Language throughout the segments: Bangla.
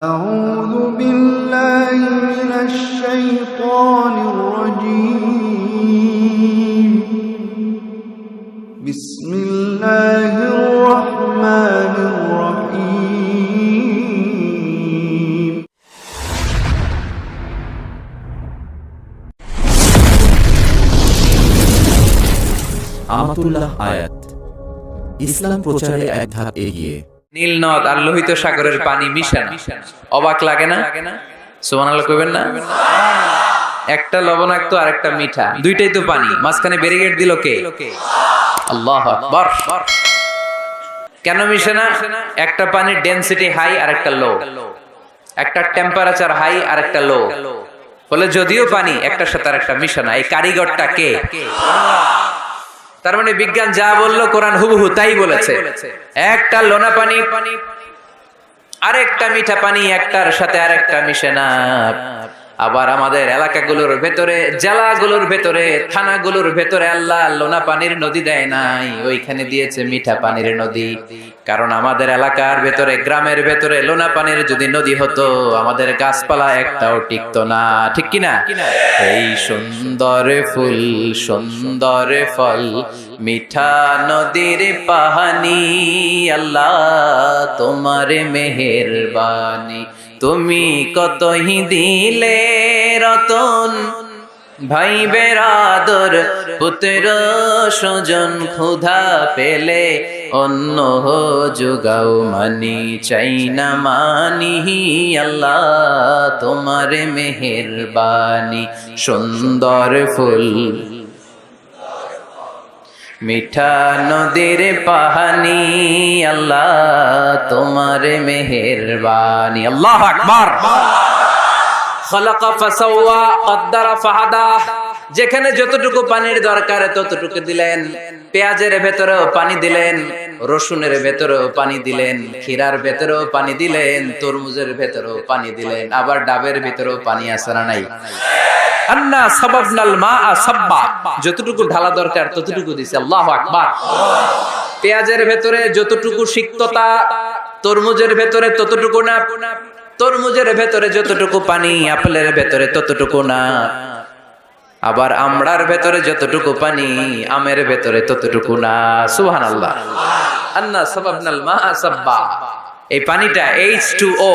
أعوذ بالله من الشيطان الرجيم بسم الله الرحمن الرحيم আমাতুল্লাহ আয়াত ইসলাম প্রচারে এক ধাপ এগিয়ে। নীল নদ আর লোহিত সাগরের পানি মিশানো, অবাক লাগে না? সুবহানাল্লাহ কইবেন না? একটা লবণাক্ত আর একটা মিঠা, দুইটাই তো পানি, মাঝখানে ব্যারিকেড দিল কে? আল্লাহু আকবার। কেন মিশে না? একটা পানির ডেনসিটি হাই আর একটা লো, একটা টেম্পারেচার হাই আর একটা লো, বলে যদিও পানি একটার সাথে আর একটা মিশে না। এই কারিগরটা কে? তার মানে বিজ্ঞান যা বললো কোরআন হুবহু তাই বলেছে। একটা লোনা পানি আরেকটা মিঠা পানি, একটার সাথে আরেকটা মিশে না। আবার আমাদের এলাকাগুলোর ভেতরে, জেলাগুলোর ভেতরে, থানাগুলোর ভেতরে আল্লাহ লোনা পানির নদী দেয় নাই, ওইখানে দিয়েছে মিঠা পানির নদী। কারণ আমাদের এলাকার ভেতরে, গ্রামের ভেতরে লোনা পানির যদি নদী হতো, আমাদের গাছপালা একটাও টিকতো না, ঠিক কিনা? এই সুন্দর ফুল, সুন্দর ফল, মিঠা নদীর পাহানি, আল্লাহ তোমার মেহেরবানি। তুমি কতই দিলে রতন, ভাই বেরাদর, পুত্র স্বজন, ক্ষুধা পেলে অন্য যোগাও, মানি চাই না মানি, আল্লাহ তোমার মেহেরবানি। সুন্দর ফুল, মিঠা নদীর পাহানি, আল্লাহ তোমার মেহেরবানি। আল্লাহু আকবার। খালাকা ফাসাওয়া কদ্দারা ফাহাদা। যেখানে যতটুকু পানির দরকার ততটুকু দিলেন। পেঁয়াজের ভেতরেও পানি দিলেন, রসুনের ভেতরেও পানি দিলেন, ক্ষীরার ভেতরেও পানি দিলেন, তরমুজের ভেতরেও পানি দিলেন, আবার ডাবের ভেতরেও পানি আছে না নাই? আন্না সাবাবনাল মাআ সাব্বা। যতটুকু ঢালা দরকার ততটুকু দিছে। আল্লাহু আকবার। পেঁয়াজের ভেতরে যতটুকু সিক্ততা, তরমুজের ভেতরে ততটুকু না। তরমুজের ভেতরে যতটুকু পানি, আপেলের ভেতরে ততটুকু না। আবার আমড়ার ভেতরে যতটুকু পানি, আমের ভেতরে ততটুকু না। সুবহানাল্লাহ। আন্না সাবাবনাল মাআ সাব্বা। এই পানিটা H2O,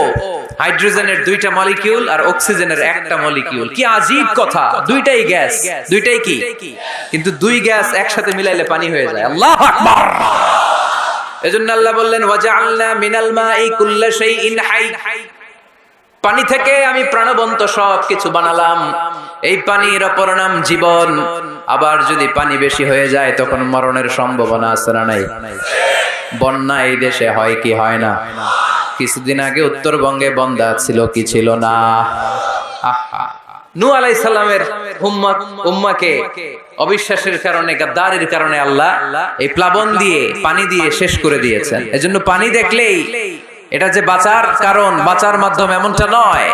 হাইড্রোজেনের দুইটা মলিকিউল আর অক্সিজেনের একটা মলিকিউল। কি আজীব কথা, দুইটাই গ্যাস, দুইটাই কি? কিন্তু দুই গ্যাস একসাথে মিলাইলে পানি হয়ে যায়। আল্লাহু আকবার। এজন্য আল্লাহ বললেন ওয়াজআলনা মিনাল মাই কুল্লা শাইইন হাই। পানি থেকে আমি প্রাণবন্ত সব কিছু বানালাম। এই পানির অপর নাম জীবন। আবার যদি পানি বেশি হয়ে যায় তখন মরণের সম্ভাবনা আছে না নাই? বন্যা এই দেশে হয় কি হয় না? কিছুদিন আগে উত্তরবঙ্গে বন্যা ছিল কি ছিল না? নূহ আলাইহিস সালামের উম্মাকে অবিশ্বাসের কারণে, গাদ্দারির কারণে আল্লাহ এই প্লাবন দিয়ে, পানি দিয়ে শেষ করে দিয়েছেন। এজন্য পানি দেখলেই এটা যে বাঁচার কারণ, বাঁচার মাধ্যম এমনটা নয়।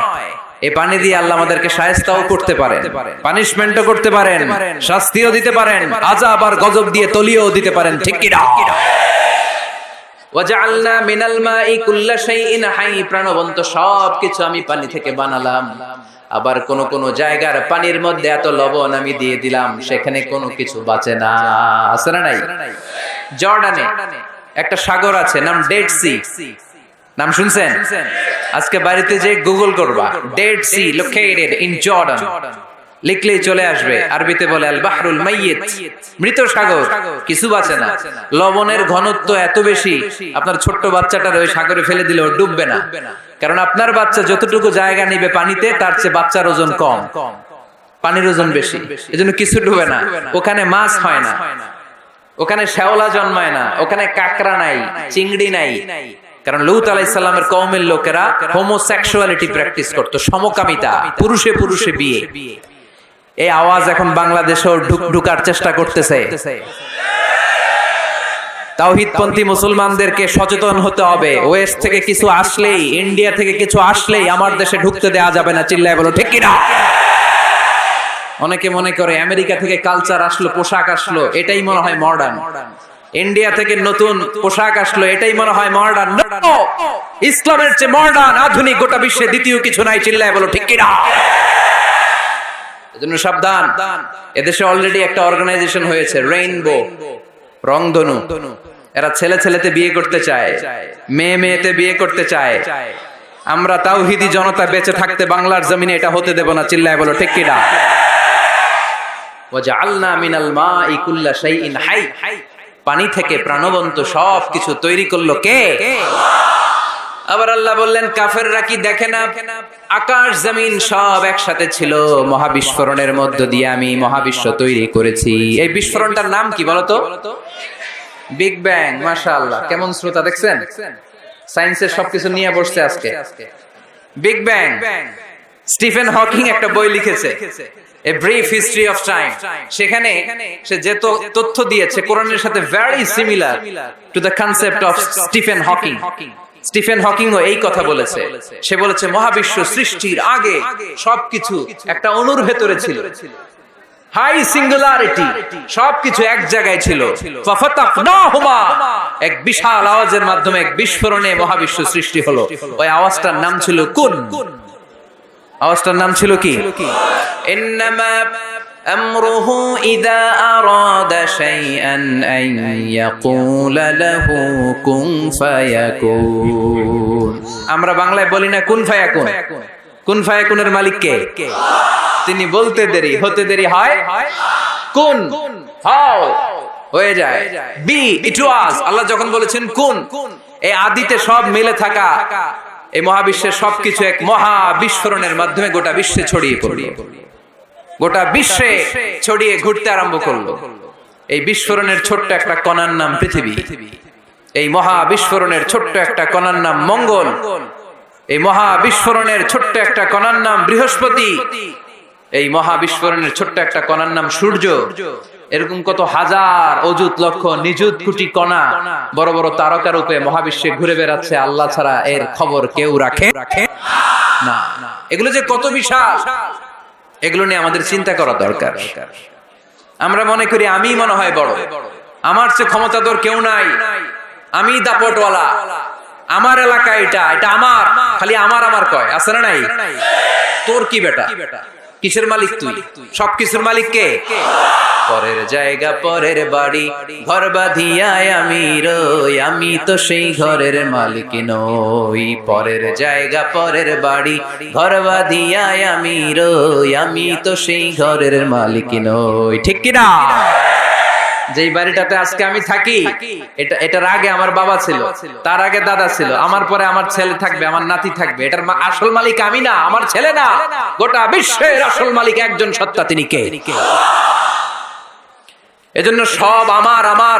এই পানি দিয়ে আল্লাহ আমাদেরকে শায়েস্তাও করতে পারেন, পানিশমেন্টও করতে পারেন, শাস্তিও দিতে পারেন, আযাব আর গজব দিয়ে তলিয়েও দিতে পারেন, ঠিক কি না? ওয়াজআলনা মিনাল মাই কুল্লা শাইইন হাই। প্রাণবন্ত সবকিছু আমি পানি থেকে বানালাম। আবার কোন কোন জায়গার পানির মধ্যে এত লবণ আমি দিয়ে দিলাম, সেখানে কোনো কিছু বাঁচে না। আছে না নাই? জর্ডানে একটা সাগর আছে, নাম ডেড সি। নাম শুনছেন? আজকে বাড়িতে যে গুগল করবা, dead sea located in Jordan, লিখলেই চলে আসবে। আরবিতে বলে আল বাহরুল মাইয়িত, মৃত সাগর, কিছু বাঁচে না। লবণের ঘনত্ব এত বেশি, আপনার ছোট্ট বাচ্চাটার ওই সাগরে ফেলে দিলে ও ডুববে না। কারণ আপনার বাচ্চা যতটুকু জায়গা নিবে পানিতে, তার চেয়ে বাচ্চার ওজন কম, পানির ওজন বেশি, এজন্য কিছু ডুবে না। ওখানে মাছ হয় না, ওখানে শ্যাওলা জন্মায় না, ওখানে কাঁকড়া নাই, চিংড়ি নাই। কারণ লূত আলাইহিস সালামের কওমের লোকেরা হোমোসেক্সুয়ালিটি প্র্যাকটিস করত, সমকামিতা, পুরুষে পুরুষে বিয়ে। এই আওয়াজ এখন বাংলাদেশেও ঢুকার চেষ্টা করতেছে। তাওহীদপন্থী মুসলমানদেরকে সচেতন হতে হবে। ওয়েস্ট থেকে কিছু আসলেই, ইন্ডিয়া থেকে কিছু আসলেই আমার দেশে ঢুকতে দেয়া যাবে না। চিল্লায় বলো ঠিক কি না? অনেকে মনে করে আমেরিকা থেকে কালচার আসলো, পোশাক আসলো, এটাই মনে হয় মডার্ন। ইন্ডিয়া থেকে নতুন পোশাক আসলো, এটাই মনে হয় মডার্ন। ইসলামের চেয়ে মডার্ন আধুনিক গোটা বিশ্বে দ্বিতীয় কিছু নাই। চিল্লায় বলো ঠিক কিনা? এজন্য সাবধান। এদেশে অলরেডি একটা অর্গানাইজেশন হয়েছে, রেইনবো, রংধনু। এরা ছেলে ছেলেতে বিয়ে করতে চায়, মেয়ে মেয়েতে বিয়ে করতে চায়। আমরা তাওহীদি জনতা বেঁচে থাকতে বাংলার জমিনে এটা হতে দেব না। চিল্লায় বলো ঠিক কিনা? ওয়াজআলনা মিনাল মাই কুল্লা শাইইন হাই, পানি থেকে প্রাণবন্ত সবকিছু তৈরি করলো কে? আবার আল্লাহ বললেন কাফেররা কি দেখে না? আকাশ জমিন সব একসাথে ছিল, মহাবিস্ফোরণের মধ্য দিয়ে আমি মহাবিশ্ব তৈরি করেছি। এই বিস্ফোরণটার নাম কি বলতো? Big bang. মাশাআল্লাহ, কেমন শ্রোতা দেখছেন? সায়েন্সের সবকিছু নিয়ে বসছে আজকে। Big bang. স্টিফেন হকিং একটা বই লিখেছে, a brief history of time. সেখানে সে যে তথ্য দিয়েছে কোরআনের সাথে very similar to the concept of Stephen Hawking. Stephen হকিংও এই কথা বলেছে। সে বলেছে মহাবিশ্ব সৃষ্টির আগে সবকিছু একটা অণুর ভেতরে ছিল, হাই সিঙ্গুলারিটি, সবকিছু এক জায়গায় ছিল। ফাফাতাহনাহুমা, এক বিশাল আওয়াজের মাধ্যমে এক বিস্ফোরণে মহাবিশ্ব সৃষ্টি হলো। ওই আওয়াজটার নাম ছিল কুন। আওয়াজটার নাম ছিল কি? ইন্নামা আমরুহু ইযা আরাদা শাইআন আন ইয়াকুলা লাহু কুন ফায়াকুন। আমরা বাংলায় বলি না কুন ফায়াকুন? কুন ফায়াকুনের মালিক কে? তিনি বলতে দেরি, হতে দেরি হয় কুন, হাও, হয়ে যায়। বি, ইট ওয়াজ। আল্লাহ যখন বলেছেন কুন, এই আদিতে সব মিলে থাকা এই মহাবিশ্বের সবকিছু এক মহা বিস্ফোরণের মাধ্যমে গোটা বিশ্বে ছড়িয়ে পড়ল, গোটা বিশ্বে ছড়িয়ে ঘুরতে আরম্ভ করলো। এই বিস্ফোরণের ছোট্ট একটা কণার নাম পৃথিবী। এই মহা বিস্ফোরণের ছোট্ট একটা কণার নাম মঙ্গল। এই মহা বিস্ফোরণের ছোট্ট একটা কণার নাম বৃহস্পতি। এই মহা বিস্ফোরণের ছোট্ট একটা কণার নাম সূর্য। এরকম কত হাজার, অযুত, লক্ষ, নিযুত কোটি কণা বড় বড় তারকা রূপে মহাবিশ্বে ঘুরে বেড়াচ্ছে। আল্লাহ ছাড়া এর খবর কেউ রাখে না। এগুলো যে কত বিশাল, এগুলো নিয়ে আমাদের চিন্তা করা দরকার। আমরা মনে করি আমি মনে হয় বড়, আমার চেয়ে ক্ষমতাধর কেউ নাই, আমি দাপটওয়ালা, আমার এলাকা এটা আমার, খালি আমার আমার কয়, আছে না নাই? তোর কি বেটা? কিসের মালিক তুই? সবকিছুর মালিক কে? পরের জায়গা পরের বাড়ি, ঘর বাঁধিয়ায় আমি রই, আমি তো সেই ঘরের মালিক নই। পরের জায়গা পরের বাড়ি, ঘর বাঁধিয়ায় আমি রই, আমি তো সেই ঘরের মালিক নই। ঠিক কিনা? যেই বাড়িটাতে আজকে আমি থাকি, এটার আগে আমার বাবা ছিল, তার আগে দাদা ছিল, আমার পরে আমার ছেলে থাকবে, আমার নাতি থাকবে। এটার আসল মালিক আমি না, আমার ছেলে না, গোটা বিশ্বের আসল মালিক একজন সত্তা, তিনি কে? এজন্য সব আমার আমার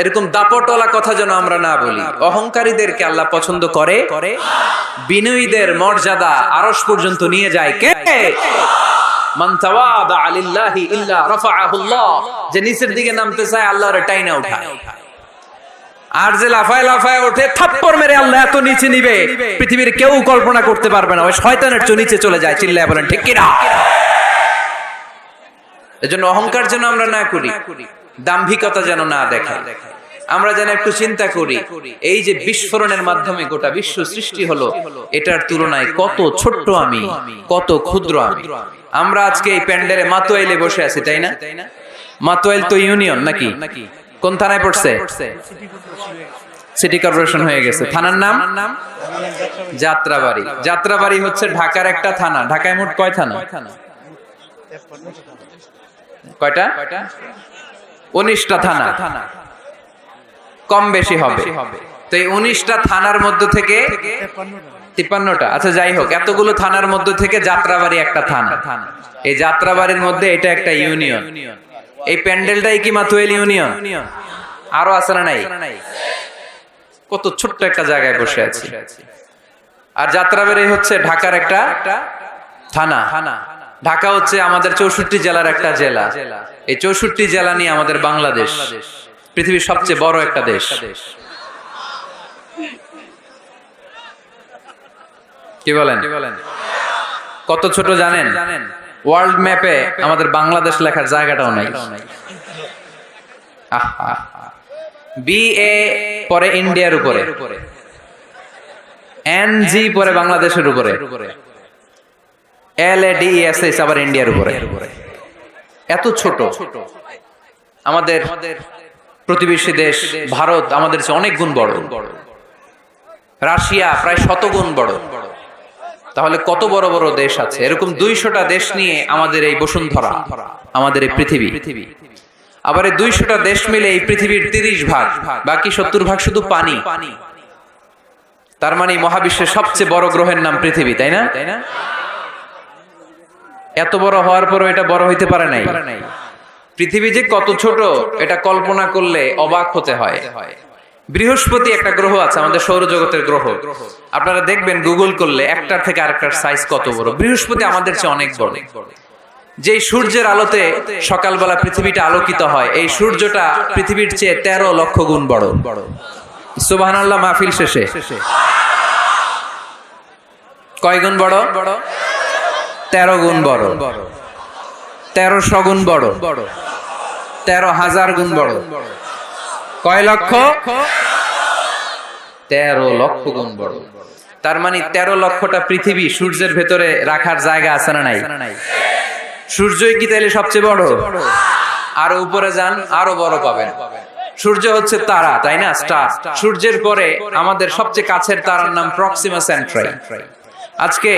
এরকম দাপটওয়ালা কথা যেন আমরা না বলি। অহংকারীদেরকে আল্লাহ পছন্দ করে, বিনয়ীদের মর্যাদা আরশ পর্যন্ত নিয়ে যায় কে? মান তাওয়াদা লিল্লাহি ইল্লা রাফাআহুল্লাহ। যে নিচের দিকে নামতে চায় আল্লাহ ওরে টাইনা উঠায়, আর যে লাফায় লাফায় ওঠে থাপ্পড় মেরে আল্লাহ এত নিচে নিবে পৃথিবীর কেউ কল্পনা করতে পারবে না। ওই শয়তানের চেয়ে নিচে চলে যায়। চিল্লায় বলেন ঠিক কিনা? এজন্য অহংকার যেন আমরা না করি, দাম্ভিকতা যেন না দেখাই। আমরা যেন একটু চিন্তা করি, এই যে বিস্ফোরণের মাধ্যমে গোটা বিশ্ব সৃষ্টি হলো, এটার তুলনায় কত ছোট্ট আমি, কত ক্ষুদ্র আমি। আমরা আজকে এই প্যান্ডেলে মাতোয়াইলে বসে আছি, তাই না? মাতোয়াইল তো ইউনিয়ন নাকি? কোন থানায় পড়ছে? সিটি কর্পোরেশন হয়ে গেছে। থানার নাম যাত্রাবাড়ি। যাত্রাবাড়ি হচ্ছে ঢাকার একটা থানা। ঢাকায় মোট কয় থানা? কয়টা? 19টা থানা, কম বেশি হবে। তো এই 19টা থানার মধ্যে থেকে 53টা, আচ্ছা যাই হোক, এতগুলো থানার মধ্যে থেকে যাত্রাবাড়ি একটা থানা। এই যাত্রাবাড়ির মধ্যে এটা একটা ইউনিয়ন। এই প্যান্ডেলটাই কি মাতোয়াইল ইউনিয়ন? আরো আছে না নাই? কত ছোট্ট একটা জায়গায় বসে আছি। আর যাত্রাবাড়ি হচ্ছে ঢাকার একটা থানা। ঢাকা হচ্ছে আমাদের 64 জেলার একটা জেলা। এই 64 জেলা নিয়ে আমাদের বাংলাদেশ পৃথিবীর সবচেয়ে বড় একটা দেশ। কি বলেন? কত ছোট জানেন? ওয়ার্ল্ড ম্যাপে আমাদের বাংলাদেশ লেখার জায়গাটাও নাই। BA পরে ইন্ডিয়ার উপরে, NG পরে বাংলাদেশের উপরে, LADESS আবার ইন্ডিয়ার উপরে। এত ছোট। আমাদের প্রতিবেশী দেশ ভারত আমাদের চেয়ে অনেক গুণ বড়, রাশিয়া প্রায় 100 গুণ বড়। তাহলে কত বড় বড় দেশ আছে। এরকম 200টা দেশ নিয়ে আমাদের এই বসুন্ধরা, আমাদের এই পৃথিবী। আবার এই 200টা দেশ মিলে এই পৃথিবীর 30 ভাগ, বাকি 70 ভাগ শুধু পানি। তার মানে মহাবিশ্বের সবচেয়ে বড় গ্রহের নাম পৃথিবী, তাই না? এত বড় হওয়ার পরও এটা বড় হইতে পারে নাই। পৃথিবী যে কত ছোট এটা কল্পনা করলে অবাক হতে হয়। বৃহস্পতি একটা গ্রহ আছে, আমাদের সৌরজগতের গ্রহ। আপনারা দেখবেন গুগল করলে একটার থেকে আরেকটার সাইজ কত বড়। বৃহস্পতি আমাদের চেয়ে অনেক বড়। যেই সূর্যের আলোতে সকালবেলা পৃথিবীটা আলোকিত হয়, এই সূর্যটা পৃথিবীর চেয়ে 13 লক্ষ গুণ বড়। সুবহানাল্লাহ মাহফিল শেষে কয় গুণ বড়? 13 গুণ বড়, 1300 গুণ বড়, 13,000 গুণ বড়। কয় লক্ষ? 13 লক্ষ গুণ বড়। তার মানে 13 লক্ষটা পৃথিবী সূর্যের ভেতরে রাখার জায়গা আছে না নাই? সূর্যই কি তাইলে সবচেয়ে বড়? আরো উপরে যান, আরো বড় পাবেন। সূর্য হচ্ছে তারা, তাই না? স্টার। সূর্যের পরে আমাদের সবচেয়ে কাছের তারার নাম প্রক্সিমা সেন্ট্রাই। আজকে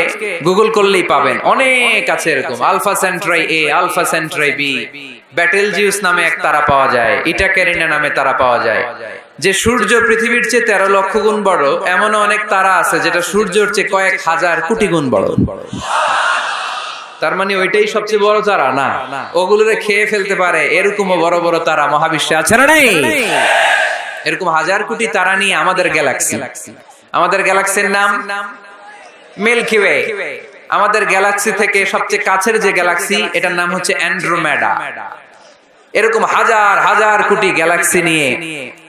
গুগল করলেই পাবেন অনেক আছে এরকম। Alpha centauri A, alpha centauri B, betelgeuse নামে এক তারা পাওয়া যায়, ইটা ক্যারিনা নামে তারা পাওয়া যায়। যে সূর্য পৃথিবীর চেয়ে 13 লক্ষ গুণ বড়, এমন অনেক তারা আছে যেটা সূর্যের চেয়ে কয়েক হাজার কোটি গুণ বড়। তার মানে ওইটাই সবচেয়ে বড় তারা না, ওগুলোরে খেয়ে ফেলতে পারে এরকমও বড় বড় তারা মহাবিশ্বে আছে না নাই? এরকম হাজার কোটি তারা নিয়ে আমাদের গ্যালাক্সি। আমাদের গ্যালাক্সির নাম মিল্কি ওয়ে। আমাদের গ্যালাক্সি থেকে সবচেয়ে কাছের যে গ্যালাক্সি, এটার নাম হচ্ছে অ্যান্ড্রোমেডা। এরকম হাজার হাজার কোটি গ্যালাক্সি নিয়ে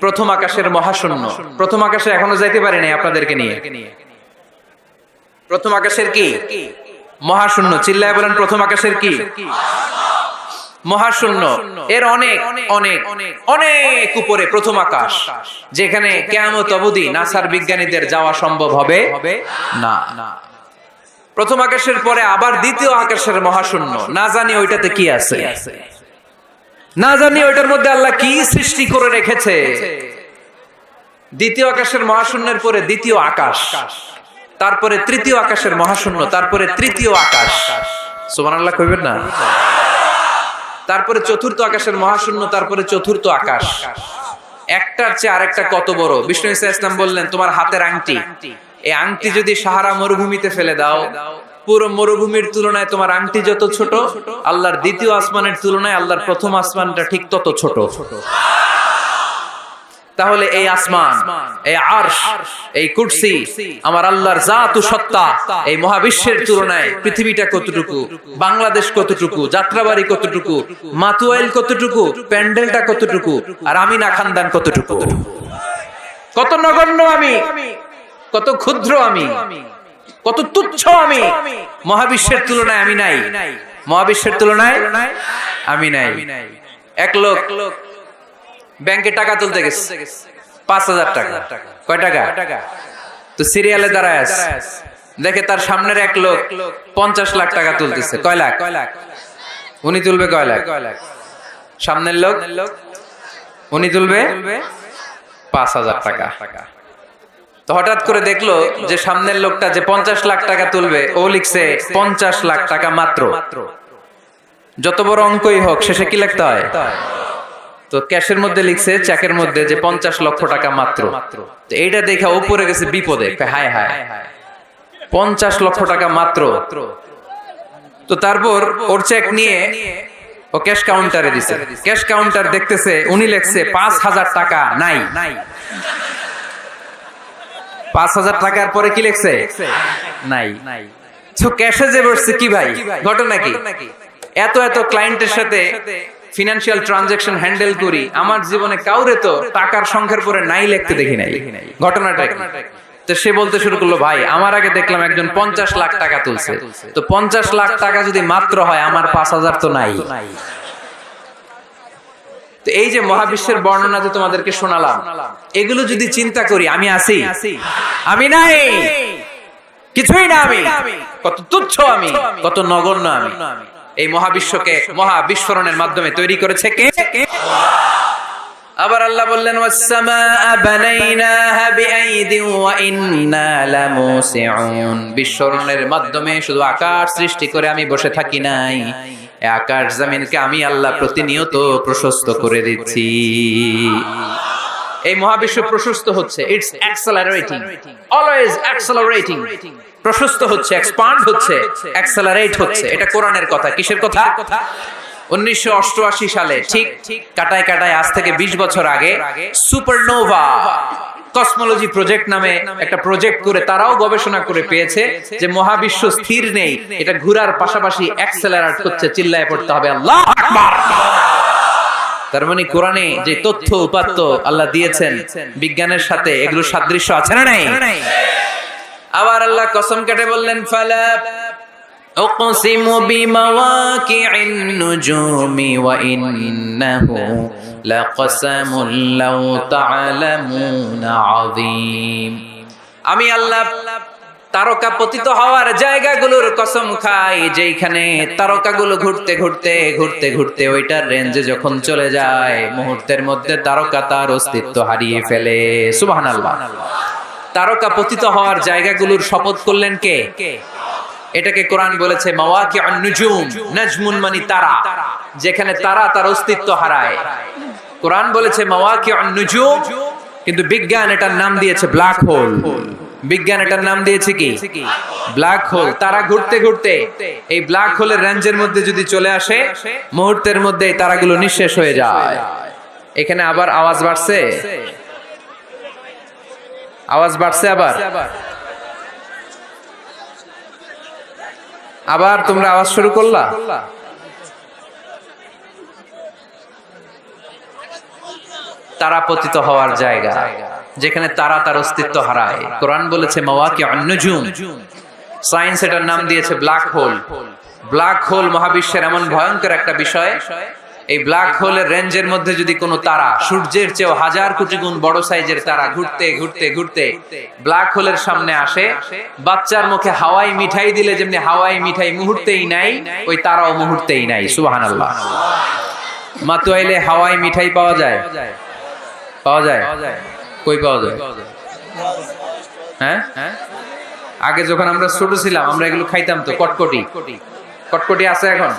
প্রথম আকাশের মহাশূন্য। প্রথম আকাশে এখনো যাইতে পারি নাই আপনাদেরকে নিয়ে। প্রথম আকাশের কি? মহাশূন্য। চিল্লায় বলেন প্রথম আকাশের কি? মহাশূন্য। এর অনেক অনেক অনেক উপরে প্রথম আকাশ, যেখানে কিয়ামত অবধি নাসার বিজ্ঞানীদের যাওয়া সম্ভব হবে না। প্রথম আকাশের পরে আবার দ্বিতীয় আকাশের মহাশূন্য। না জানি ওইটাতে কি আছে, না জানি ওইটার মধ্যে আল্লাহ কি সৃষ্টি করে রেখেছে। দ্বিতীয় আকাশের মহাশূন্যের পরে দ্বিতীয় আকাশ, তারপরে তৃতীয় আকাশের মহাশূন্য, তারপরে তৃতীয় আকাশ। সুবহানাল্লাহ কইবেন না? তারপরে চতুর্থ আকাশের মহাশূন্য, তারপরে চতুর্থ আকাশ। একটার চেয়ে আরেকটা কত বড়। বিষ্ণু ঈসা ইসলাম বললেন, তোমার হাতের আংটি, এই আংটি যদি সাহারা মরুভূমিতে ফেলে দাও, পুরো মরুভূমির তুলনায় তোমার আংটি যত ছোট, আল্লাহর দ্বিতীয় আসমানের তুলনায় আল্লাহর প্রথম আসমানটা ঠিক তত ছোট। তাহলে এই আসমান, এই আরশ, এই কুরসি, আমার আল্লাহর জাত ও সত্তা, এই মহাবিশ্বের তুলনায় পৃথিবীটা কতটুকু, বাংলাদেশ কতটুকু, যাত্রাবাড়ি কতটুকু, মাতুয়াইল কতটুকু, প্যান্ডেলটা কতটুকু, আর আমিনা খানদান কতটুকু। কত নগণ্য আমি, কত ক্ষুদ্র আমি, কত তুচ্ছ আমি। মহাবিশ্বের তুলনায় আমি নাই, মহাবিশ্বের তুলনায় আমি নাই। এক লোক ব্যাংকে টাকা তুলতে গেছে, 5,000 টাকা। কয় টাকা? তো সিরিয়ালে দাঁড়ায় আছে, দেখে তার সামনের এক লোক 50 লাখ টাকা তুলতেছে। কয় লাখ? উনি তুলবে কয় লাখ? সামনের লোক উনি তুলবে 5,000 টাকা। তো হঠাৎ করে দেখলো যে সামনের লোকটা যে 50 লাখ টাকা তুলবে, ও লিখছে 50 লাখ টাকা মাত্র। যত বড় অঙ্কই হোক, শেষে কি লিখতে হয়? তো ক্যাশের মধ্যে লিখছে, চেকের মধ্যে, যে 50 লক্ষ টাকা মাত্র। তো এইটা দেখে উপরে গেছে বিপদে, হায় হায়, 50 লক্ষ টাকা মাত্র। তো তারপর ওর চেক নিয়ে ও ক্যাশ কাউন্টারে দিছে। ক্যাশ কাউন্টার দেখতেছে, উনি লিখছে 5,000 টাকা নাই। 5,000 টাকার পরে কি লিখছে? নাই। তো ক্যাশে যে বসছে, কি ভাই ঘটনা কি? এত এত ক্লায়েন্টের সাথে ফিনান্সিয়াল ট্রানজাকশন হ্যান্ডেল করি, আমার জীবনে কাউরে তো টাকার সংখ্যার পরে নাই লিখতে দেখি নাই। ঘটনাটা তো সে বলতে শুরু করলো, ভাই আমার আগে দেখলাম একজন 50 লাখ টাকা তুলছে, তো 50 লাখ টাকা যদি মাত্র হয়, আমার 5,000 তো নাই। তো এই যে মহাবিশ্বের বর্ণনা যে তোমাদেরকে শোনালাম, এগুলো যদি চিন্তা করি, আমি আছি, আমি নাই, কিছুই না, আমি কত তুচ্ছ, আমি কত নগণ্য, আমি এই মহাবিশ্বকে মহাবিস্ফোরণের মাধ্যমে তৈরি করেছে কে? আবার আল্লাহ বললেন ওয়াস-সামাআ বানাইনাহা বিআইদিন ওয়া ইন্না লামুসিউন। বিস্ফোরণের মাধ্যমে শুধু আকাশ সৃষ্টি করে আমি বসে থাকি নাই, এই আকাশ জমিনকে আমি আল্লাহ প্রতিনিয়ত প্রশস্ত করে দিচ্ছি। এই মহাবিশ্ব প্রশস্ত হচ্ছে, ইটস অ্যাক্সেলারেটিং, অলওয়েজ অ্যাক্সেলারেটিং, প্রশস্ত হচ্ছে, এক্সপান্ড হচ্ছে, অ্যাক্সেলারেট হচ্ছে। এটা কোরআনের কথা। কিসের কথা? 1988 সালে ঠিক কাটায় কাটায় আজ থেকে 20 বছর আগে সুপারনোভা কসমোলজি প্রজেক্ট নামে একটা প্রজেক্ট করে তারাও গবেষণা করে পেয়েছে যে মহাবিশ্ব স্থির নেই, এটা ঘোরার পাশাপাশি অ্যাক্সেলারেট হচ্ছে। চিল্লায় পড়তে হবে আল্লাহু আকবার। তার মানে কোরআনে যে তথ্য উপাত্ত আল্লাহ দিয়েছেন বিজ্ঞানের সাথে, এগুলো সাদৃশ্য আছে না নাই? আবার আল্লাহ কসম কেটে বললেন ফালা উকসিমু বিমাওয়াকি'ন নুজুমি ওয়া ইন্নাহু লাকসামুন লাউ তা'লামুনা আযীম। আমি আল্লাহ তারকা পতিত হওয়ার জায়গাগুলোর কসম খাই, যেখানে তারকাগুলো ঘুরতে ঘুরতে ঘুরতে ঘুরতে ওইটার রেঞ্জে যখন চলে যায়, মুহূর্তের মধ্যে তারকা তার অস্তিত্ব হারিয়ে ফেলে। সুবহানাল্লাহ। তারকা পতিত হওয়ার জায়গাগুলোর শপথ করলেন কে? এটাকে কোরআন বলেছে মাওয়াকিউন নুজুম। নাজমুন মানে তারা, যেখানে তারা তার অস্তিত্ব হারায়। কোরআন বলেছে মাওয়াকিউন নুজুম, কিন্তু বিজ্ঞান এটার নাম দিয়েছে ব্ল্যাক হোল। বিজ্ঞান এটার নাম দিয়েছে কি? Black hole. তারা ঘুরতে ঘুরতে এই ব্ল্যাক হোলের রেঞ্জের মধ্যে যদি চলে আসে, মুহূর্তের মধ্যে এই তারাগুলো নিঃশেষ হয়ে যায়। এখানে আবার আওয়াজ বাড়ছে, আওয়াজ বাড়ছে, আবার তোমরা আওয়াজ শুরু করলা। তারা পতিত হওয়ার জায়গা, যেখানে তারা তার অস্তিত্ব হারায়। কোরআন বলেছে মাওয়াকিউন নুজুম। সায়েন্স এটার নাম দিয়েছে ব্ল্যাক হোল। ব্ল্যাক হোল মহাবিশ্বের এমন ভয়ঙ্কর একটা বিষয়, এই ব্ল্যাক হোলের রেঞ্জের মধ্যে যদি কোনো তারা সূর্যের চেয়েও 1000 কোটি গুণ বড় সাইজের তারা ঘুরতে ঘুরতে ঘুরতে ব্ল্যাক হোলের সামনে আসে, বাচ্চার মুখে হাওয়াই মিঠাই দিলে যেমনি হাওয়াই মিঠাই মুহূর্তেই নাই, ওই তারাও মুহূর্তেই নাই। সুবহানাল্লাহ। মাতুয়াইলে হাওয়াই মিঠাই পাওয়া যায়? পাওয়া যায়? কই পাওয়া যায়? হ্যাঁ, আগে যখন আমরা ছোট ছিলাম আমরা এগুলো খাইতাম তো। কটকটি, কটকটি আছে এখন?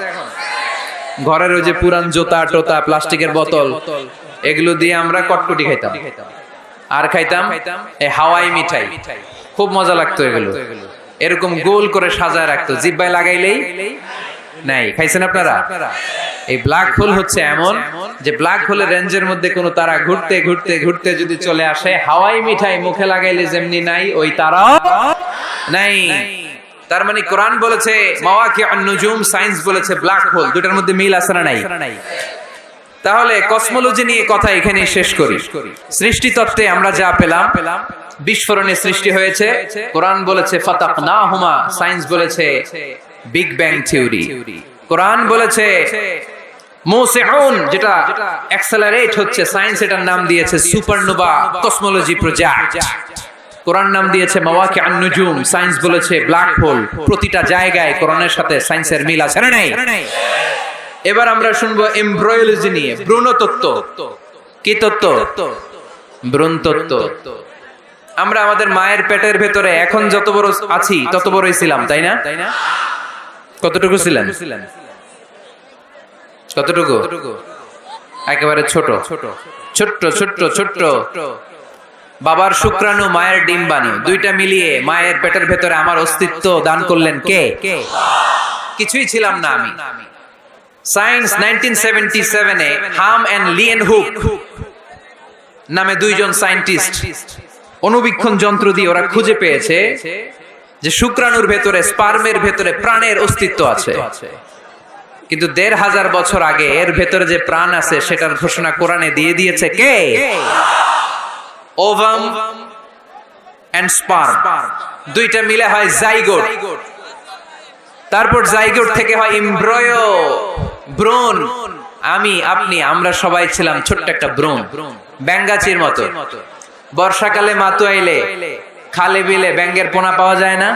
ঘরের ওই যে পুরান জোতা টোতা প্লাস্টিকের বোতল, এগুলো দিয়ে আমরা কটকটি খাইতাম। আর খাইতাম এই হাওয়াই মিঠাই, খুব মজা লাগতো। এগুলো এরকম গোল করে সাজায় রাখতো, জিব্বায় লাগাইলেই নাই। খাইছেন আপনারা? এই ব্ল্যাক হোল হচ্ছে এমন যে ব্ল্যাক হোলের রেঞ্জের মধ্যে কোনো তারা ঘুরতে ঘুরতে ঘুরতে যদি চলে আসে, হাওয়াই মিঠাই মুখে লাগাইলে যেমনি নাই, ওই তারা নাই। তার মানে কোরআন বলেছে মাওয়াকিউন নুজুম, সায়েন্স বলেছে ব্ল্যাক হোল। দুটার মধ্যে মিল আছে না নাই? তাহলে কসমোলজি নিয়ে কথা এখানেই শেষ করি। সৃষ্টি তত্ত্বে আমরা যা পেলাম, বিস্ফোরণে সৃষ্টি হয়েছে। কোরআন বলেছে ফাতাকনাহুমা, সায়েন্স বলেছে বিগ ব্যাং থিওরি। কোরআন বলেছে মুসিউন, যেটা অ্যাক্সেলারেট হচ্ছে, সায়েন্স এটার নাম দিয়েছে সুপারনোভা কসমোলজি প্রজেক্ট। কোরআন নাম দিয়েছে মাওয়াকিউন নুজুম, সায়েন্স বলেছে ব্ল্যাক হোল। প্রতিটা জায়গায় কোরআনের সাথে সায়েন্সের মিল আছে না নাই? এবার আমরা শুনবো এমব্রিওলজি নিয়ে, ভ্রূণতত্ত্ব। কি তত্ত্ব? ভ্রূণতত্ত্ব। আমরা আমাদের মায়ের পেটের ভেতরে এখন যত বড় আছি তত বড়ই ছিলাম, তাই না? কতটুকু ছিলেন? কতটুকু? একেবারে ছোট ছোট্ট ছোট্ট ছোট্ট। বাবার শুক্রাণু, মায়ের ডিম্বাণু, দুইটা মিলিয়ে মায়ের পেটের ভেতরে আমার অস্তিত্ব দান করলেন কে? কিছুই ছিলাম না আমি। সায়েন্স 1977 এ হাম এন্ড লিয়েনহুক নামে দুইজন সায়েন্টিস্ট অনুবীক্ষণ যন্ত্র দিয়ে ওরা খুঁজে পেয়েছে যে শুক্রাণুর ভেতরে, স্পার্মের ভেতরে প্রাণের অস্তিত্ব আছে। কিন্তু 1500 বছর আগে এর ভেতরে যে প্রাণ আছে সেটার ঘোষণা কোরআনে দিয়ে দিয়েছে কে? ওভাম এন্ড স্পার্ম, দুইটা মিলে হয় জাইগোট। তারপর জাইগোট থেকে হয় এমব্রিও, ভ্রূণ। আমি আপনি আমরা সবাই ছিলাম ছোট্ট একটা ব্রুম, ব্যাঙ্গাচির মতো। বর্ষাকালে মাতু আইলে খালে বিলে ব্যাঙ্গের পোনা পাওয়া যায় না,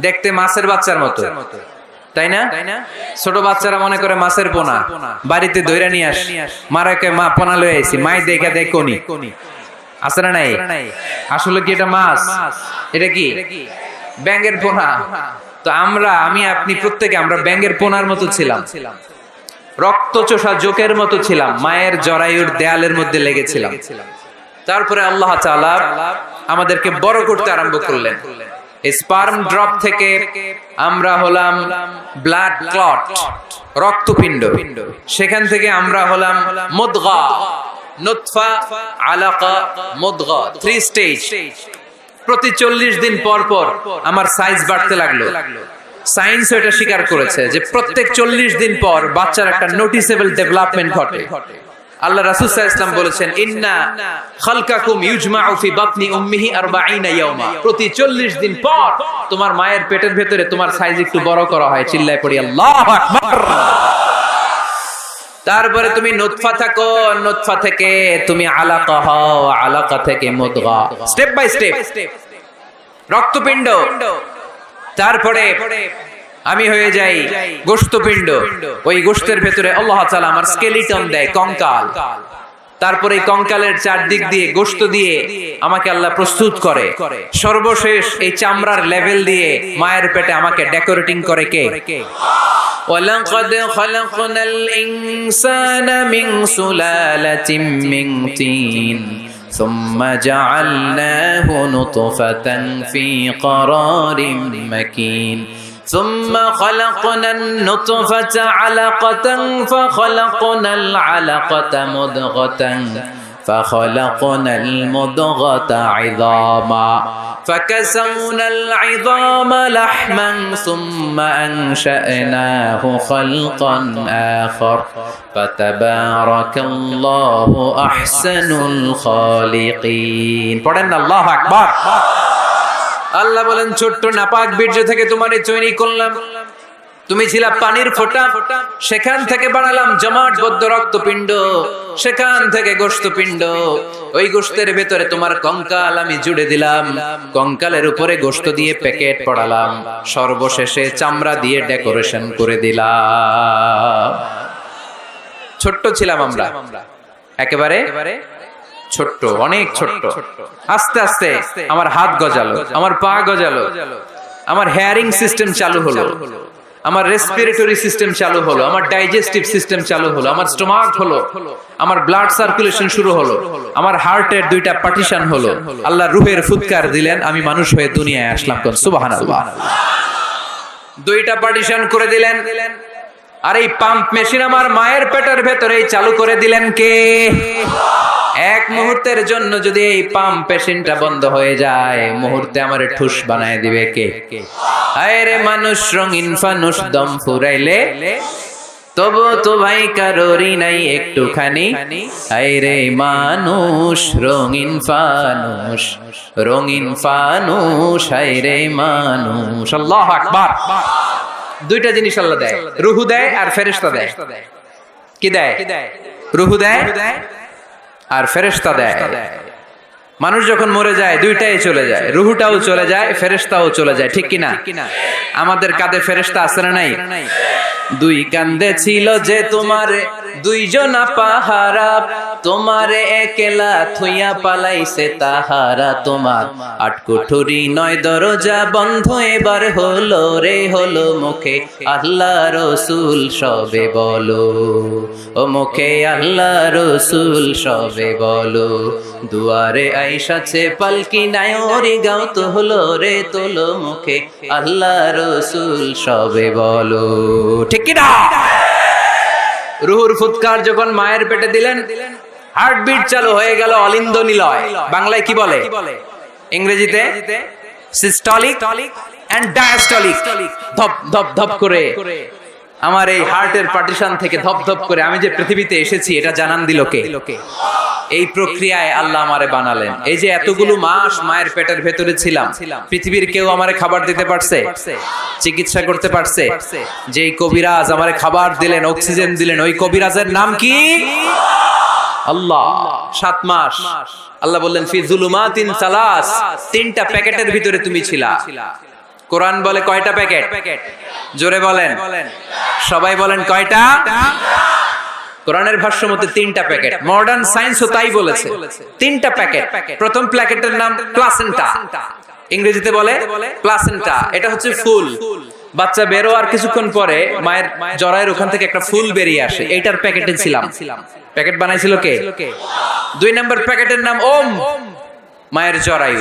দেখতে মাছের বাচ্চার মতো, তাই না? ছোট বাচ্চারা মনে করে মাছের পোনা, বাড়িতে ধইরা নিয়ে আস, মারাকে মা পোনা লয়ে আইছি, মাই দেখা দেয় কোনি আছে না নাই? আসলে কি এটা মাছ? এটা কি ব্যাঙ্গের পোনা? তো আমি আপনি প্রত্যেকে আমরা ব্যাঙ্গের পোনার মতো ছিলাম, রক্তচোষা জোকের মতো ছিলাম, মায়ের জরায়ুর দেয়ালের মধ্যে লেগেছিলাম। তারপরে আল্লাহ তাআলা আমাদেরকে বড় করতে আরম্ভ করলেন। স্পার্ম ড্রপ থেকে আমরা হলাম ব্লাড ক্লট, রক্তপিণ্ড। সেখান থেকে আমরা হলাম মুদগা, নুতফা, আলাকা, মুদগা, 3 স্টেজ। প্রতি 40 দিন পর পর আমার সাইজ বাড়তে লাগলো। সায়েন্স এটা স্বীকার করেছে যে প্রত্যেক 40 দিন পর বাচ্চার একটা নোটিসেবল ডেভেলপমেন্ট ঘটে। আল্লাহ রাসূল সাল্লাল্লাহু আলাইহি ওয়াসাল্লাম বলেছেন, ইন্না খালকাকুম ইউজমাউ ফি বাতনি উম্মিহি 40 ইয়াওমা। প্রতি 40 দিন পর তোমার মায়ের পেটের ভেতরে তোমার সাইজ একটু বড় করা হয়। চিল্লায় পড়ি আল্লাহু আকবার। তারপরে তুমি নুতফা থাকো, নুতফা থেকে তুমি আলাকা হও, আলাকা থেকে মুদগা, স্টেপ বাই স্টেপ রক্তপিণ্ড। তারপরে আমি হয়ে যাই গোশতপিণ্ড। ওই গোশতের ভেতরে আল্লাহ তাআলা আমার স্কেলিটন দেয়, কঙ্কাল। তারপরে এই কঙ্কালের চারদিক দিয়ে গোশত দিয়ে আমাকে আল্লাহ প্রস্তুত করে। সর্বশেষ এই চামড়ার লেভেল দিয়ে মায়ের পেটে আমাকে ডেকোরেটিং করে কে? ওয়ালাকাদ খালাকনাল ইনসানা মিন সুলালাতিন মিন তিন ثم جعلناه نطفة في قرار مكين ثم خلقنا النطفة علقة فخلقنا العلقة مضغة فخلقنا المضغة عظاما فكسونا العظام لحما ثم أنشأناه خلقا آخر فتبارك الله أحسن الخالقين পড়েন আল্লাহু আকবার। আল্লাহ বলেন, ছোট্ট নাপাক বীর্য থেকে তোমারে তৈরি করলাম। তুমি ছিলা পানির ফোঁটা, সেখান থেকে বানালাম জমাটবদ্ধ রক্তপিণ্ড, সেখান থেকে গোশতপিণ্ড। ওই গোশতের ভেতরে তোমার কঙ্কাল আমি জুড়ে দিলাম, কঙ্কালের উপরে গোশত দিয়ে প্যাকেট পড়ালাম, সর্বশেষে চামড়া দিয়ে ডেকোরেশন করে দিলাম। ছোট্ট ছিলাম আমরা, একেবারে ছোট্ট, অনেক ছোট্ট। আস্তে আস্তে আমার হাত গজালো, আমার পা গজালো, আমার হেয়ারিং সিস্টেম চালু হলো, আমার রেসপিরেটরি সিস্টেম চালু হলো, আমার ডাইজেস্টিভ সিস্টেম চালু হলো, আমার স্টোমাক হলো, আমার ব্লাড সার্কুলেশন শুরু হলো, আমার হার্টের 2টা পার্টিশন হলো। আল্লাহ রূহের ফুৎকার দিলেন, আমি মানুষ হয়ে দুনিয়ায় আসলাম। কোন সুবহানাল্লাহ। 2টা পার্টিশন করে দিলেন। আর এই পাম্প মেশিন আমার মায়ের পেটের ভেতরেই চালু করে দিলেন কে? এক মুহূর্তের জন্য যদি এই পাম্প মেশিনটা বন্ধ হয়ে যায়, মুহূর্তে আমারে ঠুস বানায় দিবে কে? আরে মানুষ রঙিন ফানুস, দম ফুরাইলে তবু তো ভাই কারোরই নাই একটুখানি। আরে মানুষ রঙিন ফানুস, রঙিন ফানুস, আরে মানুষ। আল্লাহু আকবার। 2টা জিনিস আল্লাহ দেয়, রুহু দেয় আর ফেরেশতা দেয়। কি দেয়? রুহু দেয় আর ফেরেশতা দেয়। মানুষ যখন মরে যায় 2টাই চলে যায়, রুহুটাও চলে যায়, ফেরেশতাও চলে যায়, ঠিক কিনা? আমাদের কাঁধে ফেরেশতা আছে না নাই? 2 কান্দে ছিল যে তোমারে 2 জনা পাহারা, তোমারে একলা থুইয়া পালাইছে তাহারা। তোমার 8 কুঠুরি 9 দরজা বন্ধ এবার হলো রে, হলো মুখে আল্লাহ রসুল সবে বলো, ও মুখে আল্লাহ রসুল সবে বলো। দুয়ারে আইসাছে পালকি নায়রি গাও তো হলো রে, তোলো মুখে আল্লাহ রসুল সবে বলো, ঠিক কিনা? রুহুর ফুৎকার যখন মায়ের পেটে দিলেন, হার্টবিট চালু হয়ে গেল, অলিন্দ নিলয়। বাংলায় কি বলে? ইংরেজিতে সিস্টলিক এন্ড ডায়াস্টলিক। ধপ ধপ ধপ করে আমার এই হার্টের পার্টিশন থেকে ধপ ধপ করে আমি যে পৃথিবীতে এসেছি এটা জানান দিল কে? এই প্রক্রিয়ায় আল্লাহ আমারে বানালেন। এই যে এতগুলো মাস মায়ের পেটের ভেতরে ছিলাম, পৃথিবীর কেউ আমারে খাবার দিতে পারছে? চিকিৎসা করতে পারছে? যেই কবিরাজ আমারে খাবার দিলেন, অক্সিজেন দিলেন, ওই কবিরাজের নাম কি? আল্লাহ। 7 মাস আল্লাহ বললেন ফি যুলুমাতিন সালাস, 3টা প্যাকেটের ভিতরে তুমি ছিলা। কোরআন বলে কয়টা প্যাকেট? জোরে বলেন, সবাই বলেন কয়টা? কোরআনের ভাষ্য মতে 3টা প্যাকেট। মডার্ন সায়েন্সও তাই বলেছে, 3টা প্যাকেট। প্রথম প্যাকেটের নাম প্লাসেন্টা, ইংরেজিতে বলে প্লাসেন্টা। এটা হচ্ছে ফুল। বাচ্চা বেরো আর কিছুক্ষণ পরে মায়ের জরায়ুর ওখান থেকে একটা ফুল বেরিয়ে আসে, এইটার প্যাকেটে ছিলাম। প্যাকেট বানাইছিল কে? 2 নম্বর প্যাকেটের নাম ওম, মায়ের জরায়ু,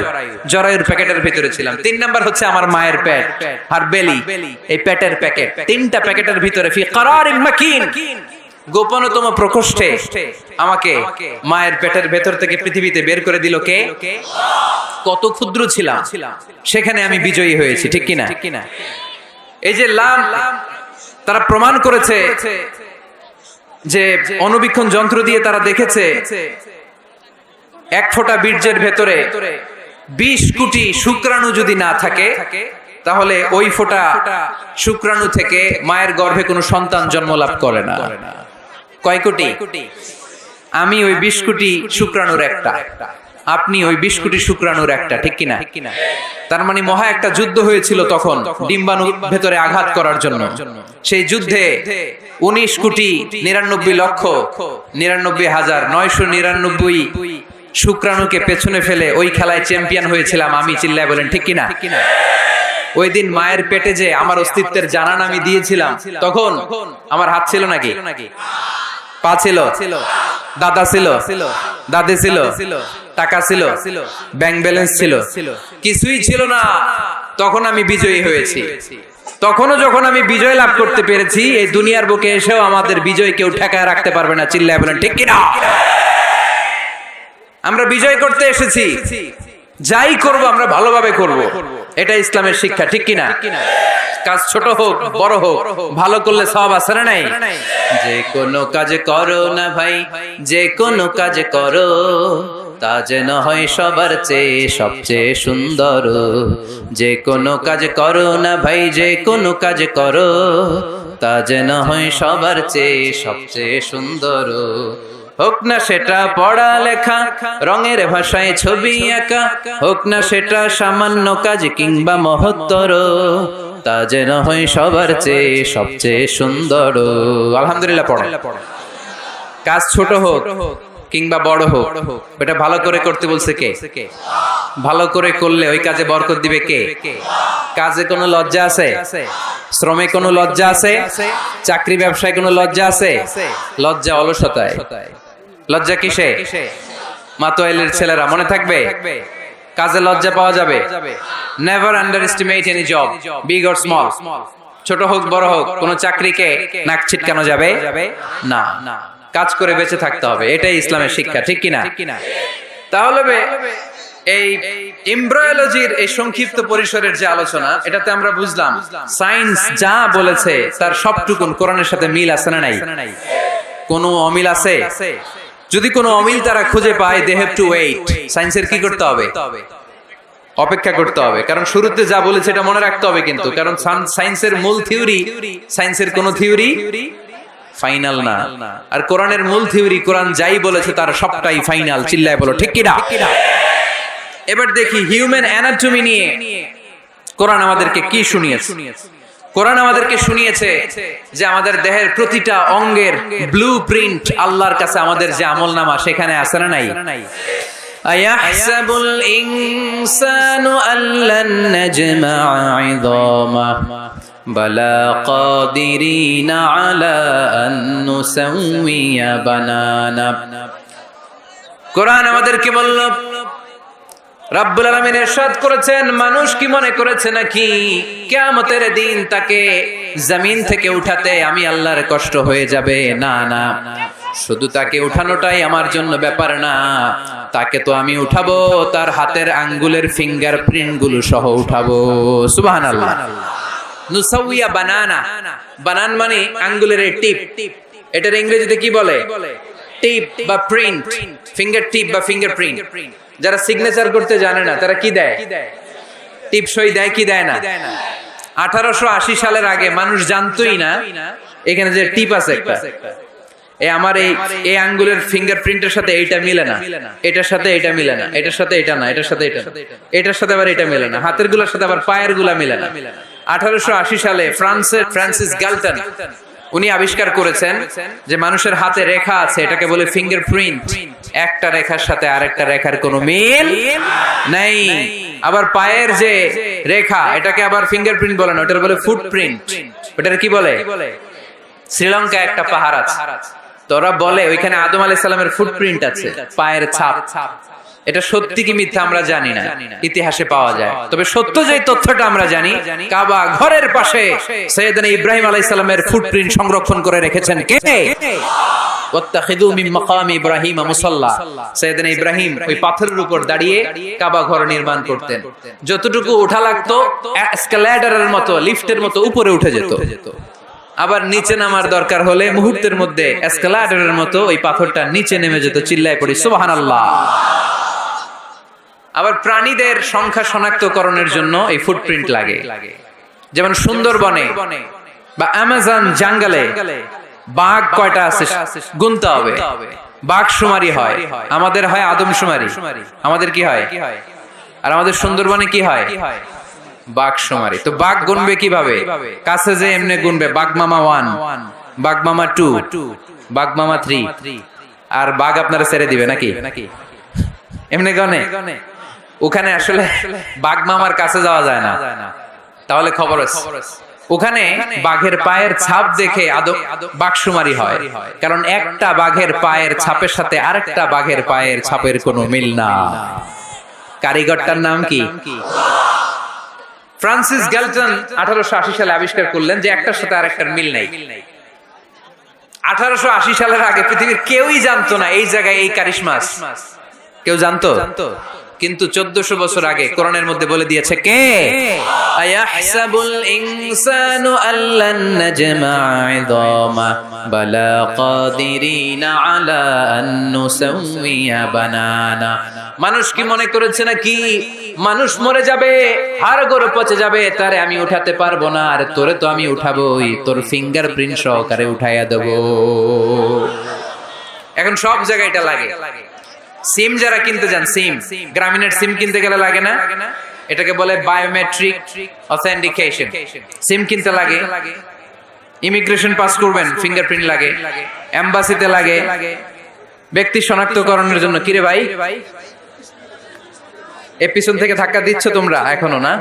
জরায়ুর প্যাকেটের ভিতরে ছিলাম। 3 নাম্বার হচ্ছে আমার মায়ের পেট আর বেলি, এই পেটের প্যাকেট। 3টা প্যাকেটের ভিতরে ফি করারিন মাকিন, গোপনতম প্রকোষ্ঠে আমাকে মায়ের পেটের ভেতর থেকে পৃথিবীতে বের করে দিল কে? কত ক্ষুদ্র ছিলাম, সেখানে আমি বিজয়ী হয়েছি, ঠিক কিনা? এই যে লাম, তারা প্রমাণ করেছে যে অণুবীক্ষণ যন্ত্র দিয়ে তারা দেখেছে 1 ফোঁটা বীর্যের ভেতরে 20 কোটি শুক্রাণু যদি না থাকে, তাহলে ওই ফোঁটা শুক্রাণু থেকে মায়ের গর্ভে কোনো সন্তান জন্ম লাভ করে না। কয় কোটি? আমি ওই 20 কোটি শুক্রাণুর একটা, আপনি ওই 20 কোটি শুক্রাণুর একটা, ঠিক কিনা? তার মানে মহা একটা যুদ্ধ হয়েছিল তখন ডিম্বাণুর ভেতরে আঘাত করার জন্য। সেই যুদ্ধে 19 কোটি 99 লক্ষ 99,999 শুক্রাণুকে পেছনে ফেলে ওই খেলায় চ্যাম্পিয়ন হয়েছিলাম আমি। চিল্লায় বলেন ঠিক কিনা? ওই দিন মায়ের পেটে যে আমার অস্তিত্বের জানান আমি দিয়েছিলাম, তখন আমার হাত ছিল নাকি? পা ছিল? দাদা ছিল? দাদি ছিল? টাকা ছিল? ব্যাংক ব্যালেন্স ছিল? কিছুই ছিল না। তখন আমি বিজয়ী হয়েছি। তখনও যখন আমি বিজয় লাভ করতে পেরেছি, এই দুনিয়ার বুকে এসেও আমাদের বিজয় কেউ ঠেকায় রাখতে পারবে না। চিল্লায় বলেন ঠিক কিনা? আমরা বিজয় করতে এসেছি, যাই করব আমরা ভালোভাবে করব, এটা ইসলামের শিক্ষা, ঠিক কিনা? কাজ ছোট হোক বড় হোক, ভালো করলে সওয়াব আছে না নাই? যে কোনো কাজ করো না ভাই, যে কোনো কাজ করো, তা যেন হয় সবার চেয়ে সবচেয়ে সুন্দর। যে কোনো কাজ করো না ভাই, যে কোনো কাজ করো, তা যেন হয় সবার চেয়ে সবচেয়ে সুন্দর। হোক না সেটা পড়া লেখা, রঙের ভাষায় ছবি আঁকা, হোক না সেটা সামান্য কাজ কিংবা মহত্তর, তা যেন হয় সবার চেয়ে সবচেয়ে সুন্দর। আলহামদুলিল্লাহ পড়ো। কাজ ছোট হোক কিংবা বড় হোক, এটা ভালো করে করতে বলছে কে? ভালো করে করলে ওই কাজে বরকত দিবে কে? কাজে কোনো লজ্জা আছে? শ্রমে কোনো লজ্জা আছে? চাকরি ব্যবসায় কোনো লজ্জা আছে? লজ্জা অলসতায়। লজ্জা কিসে? মাতোয়াইলের ছেলেরা মনে থাকবে, কাজে লজ্জা পাওয়া যাবে। Never under estimate any job, big or small. ছোট হোক বড় হোক, কোন চাকরিকে নাক ছিটকানো যাবে না। কাজ করে বেঁচে থাকতে হবে, এটাই ইসলামের শিক্ষা, ঠিক কিনা? তাহলে এই এমব্রায়োলজির এই সংক্ষিপ্ত পরিসরের যে আলোচনা, এটাতে আমরা বুঝলাম সায়েন্স যা বলেছে তার সবটুকুন কোরআনের সাথে মিল আছে না নাই? কোনো অমিল আছে? যদি কোনো অমিল তারা খুঁজে পায়, দে হ্যাভ টু ওয়েট। সায়েন্সের কি করতে হবে? অপেক্ষা করতে হবে। কারণ শুরুতে যা বলেছে এটা মনে রাখতে হবে কিন্তু, কারণ সায়েন্সের মূল থিওরি, সায়েন্সের কোনো থিওরি ফাইনাল না। আর কোরআনের মূল থিওরি, কোরআন যাই বলেছে তার সবটাই ফাইনাল। চিল্লায় বলো ঠিক কিনা? এবার দেখি হিউম্যান অ্যানাটমি নিয়ে কোরআন আমাদেরকে কি শুনিয়েছে। কোরআন আমাদেরকে শুনিয়েছে যে আমাদের দেহের প্রতিটা অঙ্গের ব্লুপ্রিন্ট আল্লাহর কাছে আমাদের যে আমলনামা সেখানে আছে না নাই? আয়াহসাবুল ইনসানু আল্লান নাজমা'a 'idama বালা কাদিরিনা আলা আন নুসাউইয়া বানানা। কোরআন আমাদেরকে বলল, রাব্বুল আলামিন ইরশাদ করেছেন, মানুষ কি মনে করেছে নাকি কিয়ামতের দিন তাকে জমিন থেকে উঠাতে আমি আল্লাহর কষ্ট হয়ে যাবে? না না, শুধু তাকে উঠানোটাই আমার জন্য ব্যাপার না, তাকে তো আমি উঠাবো তার হাতের আঙ্গুলের ফিঙ্গারপ্রিন্ট গুলো সহ উঠাবো। সুবহানাল্লাহ। নুসাউইয়া বানানা, বানান মানে আঙ্গুলের টিপ। এটার ইংরেজিতে কি বলে? টিপ বা প্রিন্ট, ফিঙ্গার টিপ বা ফিঙ্গারপ্রিন্ট। যারা সিগনেচার করতে জানে না তারা কি দেয়? টিপ সই দেয় কি দেয় না? 1880 সালের আগে মানুষ জানতোই না এখানে যে টিপ আছে একটা, আমার এই আঙ্গুলের ফিঙ্গারপ্রিন্টের সাথে এইটা মিলে না, এটার সাথে এটা মিলে না, এটার সাথে এটা না, এটার সাথে এটা, এটার সাথে আবার এটা মিলে না, হাতের গুলার সাথে আবার পায়ের গুলা মিলে না। 1880 সালে ফ্রান্সিস গ্যালটন উনি আবিষ্কার করেছেন যে মানুষের হাতে রেখা আছে, এটাকে বলে ফিঙ্গারপ্রিন্ট। একটা রেখার সাথে আরেকটা রেখার কোনো মিল নাই। আবার পায়ের যে রেখা, এটাকে আবার ফিঙ্গারপ্রিন্ট বলে না, ওটার বলে ফুটপ্রিন্ট। ওটার কি বলে? শ্রীলঙ্কায় একটা পাহাড় আছে, তোরা বলে ওইখানে আদম আলাইহিস সালামের ফুটপ্রিন্ট আছে, পায়ের ছাপ। এটা সত্যি কি মিথ্যা আমরা জানি না, ইতিহাসে পাওয়া যায়। তবে সত্য যে তথ্যটা আমরা জানি, কাবা ঘরের পাশে সাইয়েদনা ইব্রাহিম আলাইহিস সালামের ফুটপ্রিন্ট সংরক্ষণ করে রেখেছেন কে? ওয়াত্তাখিযু মিন মাকামি ইব্রাহিম মুসাল্লা। সাইয়েদনা ইব্রাহিম ওই পাথরের উপর দাঁড়িয়ে কাবা ঘর নির্মাণ করতেন। যতটুকু ওঠা লাগতো এসকালেটরের মতো, লিফটের মতো উপরে উঠে যেত। আবার নিচে নামার দরকার হলে মুহূর্তের মধ্যে এসকালেটরের মতো ওই পাথরটা নিচে নেমে যেত। চিল্লায় পড়ি সুবহানাল্লাহ। আবার প্রাণীদের সংখ্যা শনাক্তকরণের জন্য এই ফুটপ্রিন্ট লাগে। যেমন সুন্দরবনে বা অ্যামাজন জঙ্গলে বাঘ কয়টা আছে গুনতে হবে। বাঘ শুমারি হয়, আমাদের হয় আদমশুমারি। আমাদের কি হয়? আর আমাদের সুন্দরবনে কি হয়? বাঘ শুমারি। তো বাঘ গুনবে কিভাবে? কাছে যে এমনি গুনবে, বাঘ মামা 1, বাঘ মামা 2, বাঘ মামা 3, আর বাঘ আপনারা ছেড়ে দিবে নাকি? এমনি গনে? ওখানে আসলে বাঘ মামার কাছে যাওয়া যায় না, তাহলে খবর আছে। ওখানে বাঘের পায়ের ছাপ দেখে বাঘশুমারি হয়, কারণ একটা বাঘের পায়ের ছাপের সাথে আরেকটা বাঘের পায়ের ছাপের কোনো মিল না। কারিগরটার নাম কি? ফ্রান্সিস গ্যালটন 1880 সালে আবিষ্কার করলেন যে একটার সাথে আরেকটার মিল নাই। 1880 সালের আগে পৃথিবীর কেউই জানতো না এই জায়গায় এই কারিশমা। কেউ জানতো? কিন্তু 1400 বছর আগে কোরআনের মধ্যে বলে দিয়েছে কে? আয়াহসাবুল ইনসানু আল্লান নাজমা ইযামা বালা কাদিরিনা আলা আন নুসাউইয়া বানানা। মানুষ কি মনে করেছে নাকি মানুষ মরে যাবে, হাড়গোড় পচে যাবে, তারে আমি উঠাতে পারবো না? আর তোরে তো আমি উঠাবোই, তোর ফিঙ্গারপ্রিন্ট সহকারে উঠাইয়া দেব। এখন সব জায়গায় এটা লাগে। সিম যারা কিনতে যান, সিম গ্রামীণের সিম কিনতে গেলে লাগে না? এটাকে বলে বায়োমেট্রিক অথেন্টিকেশন। সিম কিনতে লাগে, ইমিগ্রেশন পাস করবেন ফিঙ্গারপ্রিন্ট লাগে, এমবাসিতে লাগে, ব্যক্তি শনাক্তকরণের জন্য। কিরে ভাই, এ পিছন থেকে ধাক্কা দিচ্ছ তোমরা এখনো না?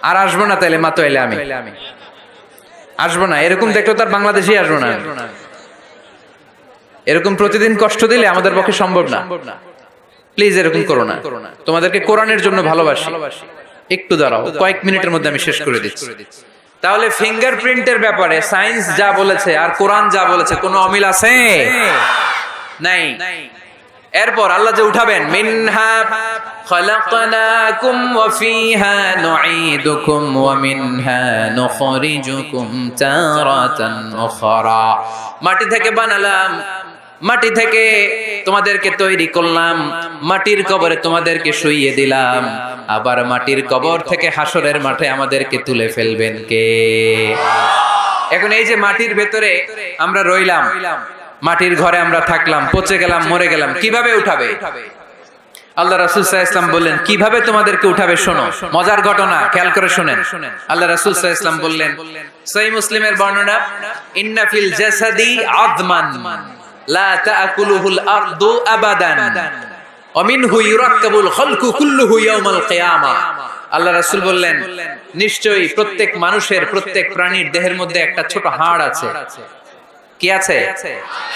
আর আসবো না তাইলে মা, তো এলে আমি আসবো না। এরকম দেখলে তো আর বাংলাদেশে আসবো না। এরকম প্রতিদিন কষ্ট দিলে আমাদের পক্ষে সম্ভব না। প্লিজ এরকম করো না। তোমাদেরকে কোরআনের জন্য ভালোবাসি। একটু দাঁড়াও, কয়েক মিনিটের মধ্যে আমি শেষ করে দিচ্ছি। তাহলে ফিঙ্গারপ্রিন্টের ব্যাপারে সায়েন্স যা বলেছে আর কোরআন যা বলেছে কোনো অমিল আছে? নাই। এরপর আল্লাহ যে উঠাবেন, মিনহা খালাকনাকুম ওয়া ফিহা নুঈদুকুম ওয়া মিনহা নুখরিজুকুম তারাতান উখরা। মাটি থেকে বানালাম, মাটি থেকে তোমাদেরকে তৈরি করলাম, মাটির কবরে তোমাদেরকে শুইয়ে দিলাম, আবার মাটির কবর থেকে হাসরের মাঠে আমাদেরকে তুলে ফেলবেন কে? এখন এই যে মাটির ভেতরে আমরা রইলাম, মাটির ঘরে আমরা থাকলাম, পচে গেলাম, মরে গেলাম, কিভাবে উঠাবে? আল্লাহ রাসূল সাল্লাল্লাহু আলাইহি ওয়াসাল্লাম বললেন কিভাবে তোমাদেরকে উঠাবে শোনো। মজার ঘটনা, খেয়াল করে শুনেন। আল্লাহ রাসূল সাল্লাল্লাহু আলাইহি ওয়াসাল্লাম বললেন, সহিহ মুসলিমের বর্ণনা, ইন্না ফিল জাসাদি আযমান লা তাআকুলুহুল আরদু আবাদান ওয়া মিনহু ইউরাক্কাবুল খালকু কুল্লুহু ইয়াউমাল কিয়ামা। আল্লাহ রাসূল বললেন, নিশ্চয়ই প্রত্যেক মানুষের, প্রত্যেক প্রাণীর দেহের মধ্যে একটা ছোট হাড় আছে। কি আছে?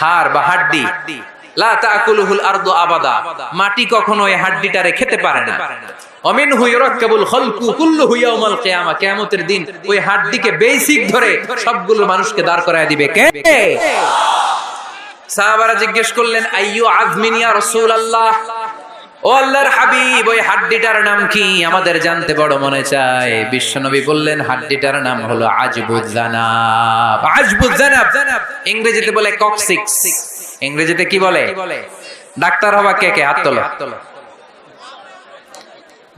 হাড় বা হাড্ডি। লা তাআকুলুহুল আরদু আবাদা, মাটি কখনো এই হাড্ডিটারে খেতে পারে না। ওমিনহু ইউরাক্কাবুল খালকু কুল্লুহু ইয়াউমাল কিয়ামা, কিয়ামতের দিন ওই হাড্ডিকে বেসিক ধরে সবগুলো মানুষকে দাঁড় করায় দিবে কে? সাহাবারা জিজ্ঞেস করলেন, আইয়ু আযমিন ইয়া রাসূলুল্লাহ, ও আল্লাহর হাবিব ওই হাড্ডিটার নাম কি? আমাদের জানতে বড় মনে চায়। বিশ্বনবী বললেন, হাড্ডিটার নাম হলো আজবুজ জানাব। আজবুজ জানাব ইংরেজিতে বলে কক্সিক্স। ইংরেজিতে কি বলে? ডাক্তার হবা কে কে? হাত তোলো।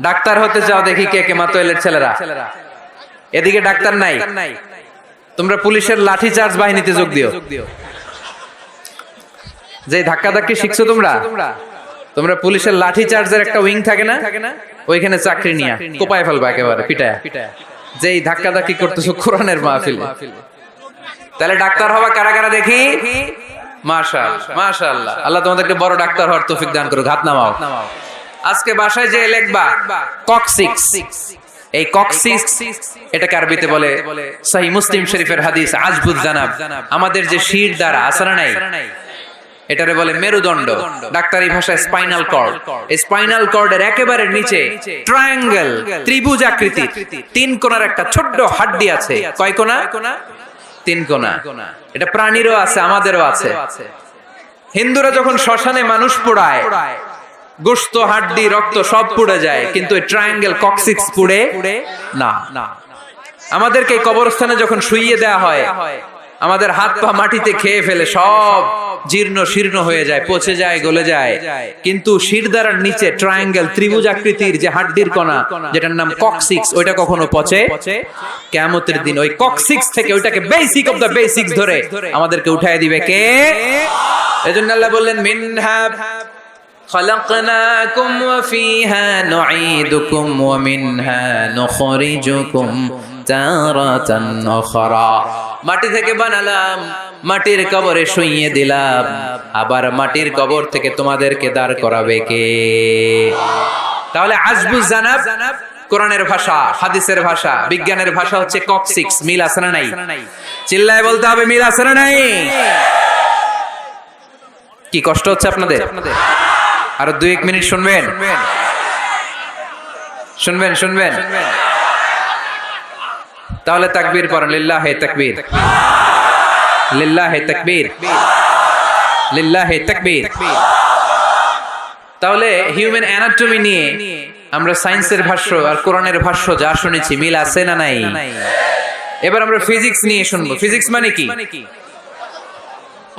ডাক্তার হতে চাও দেখি কে কে? মা তোয়েলের ছেলেরা। এদিকে ডাক্তার নাই, তোমরা পুলিশের লাঠি চার্জ বাহিনীতে যোগ দিও। যে ধাক্কা ধাক্কি শিখছো তোমরা পুলিশের লাঠি চার্জের একটা উইং থাকে না, ওইখানে চাকরি নিয়ে কোপায় ফেলবা একেবারে পিটায়। যেই ধাক্কা ধাক্কি করতেছো কোরআনের মাহফিলে। তাহলে ডাক্তার হবা কারা কারা দেখি? মাশাআল্লাহ মাশাআল্লাহ, আল্লাহ তোমাদেরকে বড় ডাক্তার হওয়ার তৌফিক দান করুক। হাত নামাও। আজকে বাসায় যে লিখবা কক্সিক্স, এই কক্সিক্স এটাকে আরবিতে বলে সহিহ মুসলিম শরীফের হাদিস আজবুজ জানাব, আমাদের যে শির দ্বারা আছে না নাই, এটারে বলে মেরুদণ্ড, ডাক্তারি ভাষায় স্পাইনাল কর্ড। এই স্পাইনাল কর্ডের একেবারে নিচে ট্রায়াঙ্গেল, ত্রিভুজ আকৃতির 3 কোণার একটা ছোট্ট হাড্ডি আছে। কয় কোণা? 3 কোণা। এটা প্রাণীরও আছে, আমাদেরও আছে। হিন্দুরা যখন শ্মশানে মানুষ পোড়ায়, গোশত, হাড্ডি, রক্ত সব পুড়ে যায়, কিন্তু এই ট্রায়াঙ্গেল কক্সিক্স পুড়ে না। আমাদেরকে কবরস্থানে যখন শুইয়ে দেয়া হয়, আমাদের হাত পা মাটিতে খেয়ে ফেলে, সব জীর্ণ শীর্ণ হয়ে যায়, পচে যায়, গলে যায়, কিন্তু শিরদাঁড়ার নিচে ট্রায়াঙ্গেল, ত্রিভুজ আকৃতির যে হাড্ডির কণা, যেটার নাম কক্সিক্স, ওইটা কখনো পচে? কিয়ামতের দিন ওই কক্সিক্স থেকে, ওইটাকে বেসিক অফ দ্য বেসিক্স ধরে আমাদেরকে উঠায় দিবে কে? এজন্য আল্লাহ বললেন মিনহা خلقناكم وفيها نعيدكم ومنها نخرجكم تارة أخرى। মাটি থেকে বানালাম, মাটির কবরে শুইয়ে দিলাম, আবার মাটির কবর থেকে তোমাদেরকে দাঁড় করাবে কে? তাহলে আজবুজ জানাব কোরআনের ভাষা, হাদিসের ভাষা, বিজ্ঞানের ভাষা হচ্ছে কক্সিক্স। মিল আছে না নাই? চিল্লায় বলতে হবে মিল আছে না নাই? কি কষ্ট হচ্ছে আপনাদের? আরো 2-1 মিনিট শুনবেন? তাহলে তাকবীর পড়েন, লিল্লাহে তাকবীর, লিল্লাহে তাকবীর, লিল্লাহে তাকবীর। তাহলে হিউম্যান অ্যানাটমি নিয়ে আমরা সায়েন্সের ভাষ্য আর কোরআনের ভাষ্য যা শুনেছি, মিল আছে না নাই? এবার আমরা ফিজিক্স নিয়ে শুনবো। ফিজিক্স মানে কি?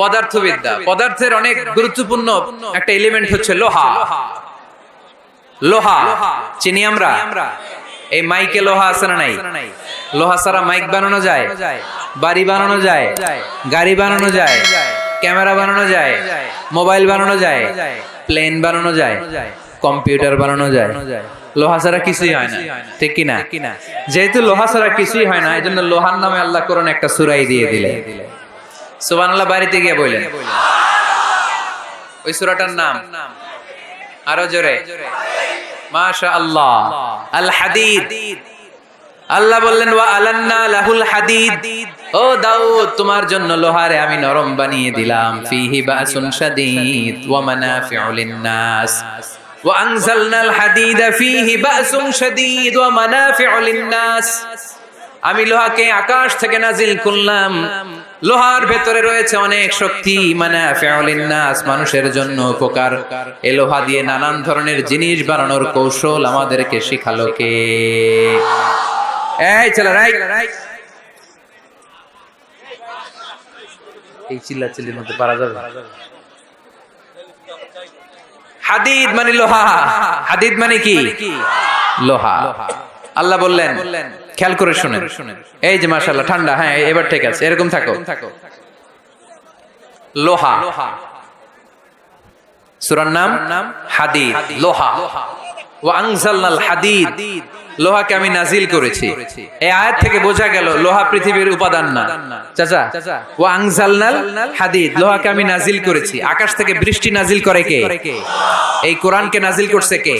পদার্থবিদ্যা। পদার্থের অনেক গুরুত্বপূর্ণ একটা এলিমেন্ট হচ্ছে লোহা। লোহা চিনি আমরা। এই মাইকে লোহা আছে না নাই? লোহা ছাড়া মাইক বানানো যায়, বাড়ি বানানো যায়, গাড়ি বানানো যায়, ক্যামেরা বানানো যায়, মোবাইল বানানো যায়, প্লেন বানানো যায়, কম্পিউটার বানানো যায়। লোহা ছাড়া কিছুই হয় না, ঠিক কিনা? যেহেতু লোহা ছাড়া কিছুই হয় না, এই জন্য লোহার নামে আল্লাহ কোরআনে একটা সূরাই দিয়ে দিলেন। সুবহানাল্লাহ, বাড়িতে গিয়ে বললেন ওই সূরাটার নাম আরো জোরে, মাশাআল্লাহ, আল হাদিদ। আল্লাহ বললেন ওয়া আলান্না লাহুল হাদিদ, ও দাউদ তোমার জন্য লোহারে আমি নরম বানিয়ে দিলাম। ফিহি বাসুন শাদীদ ওয়া মানাফিউ লিন-নাস ওয়া আনজালনাল হাদিদা ফিহি বাসুন শাদীদ ওয়া মানাফিউ লিন-নাস। আমি লোহাকে আকাশ থেকে নাজিল করলাম, লোহার ভেতরে রয়েছে অনেক শক্তি, মানাফিউ লিন-নাস, মানুষের জন্য উপকার। এই লোহা দিয়ে নানান ধরনের জিনিস বানানোর কৌশল আমাদেরকে শিখালো কে? এই চলো রাইট। এই চিল্লাচিল্লির মধ্যে পারা যাবে? হাদিদ মানে লোহা। হাদিদ মানে কি? লোহা। আল্লাহ বললেন, খেয়াল করে শুনেন, এই যে মাশাআল্লাহ ঠান্ডা, হ্যাঁ এবার ঠিক আছে, এরকম থাকো। লোহা, সূরার নাম হাদিদ, লোহা। ওয়া আনজালনাল হাদিদ, লোহাকে আমি নাজিল করেছি। এই আয়াত থেকে বোঝা গেল লোহা পৃথিবীর উপাদান না। চাচা, ওয়া আনজালনাল হাদিদ, লোহাকে আমি নাজিল করেছি। আকাশ থেকে বৃষ্টি নাজিল করে কে? এই কোরআনকে নাজিল করছে কে?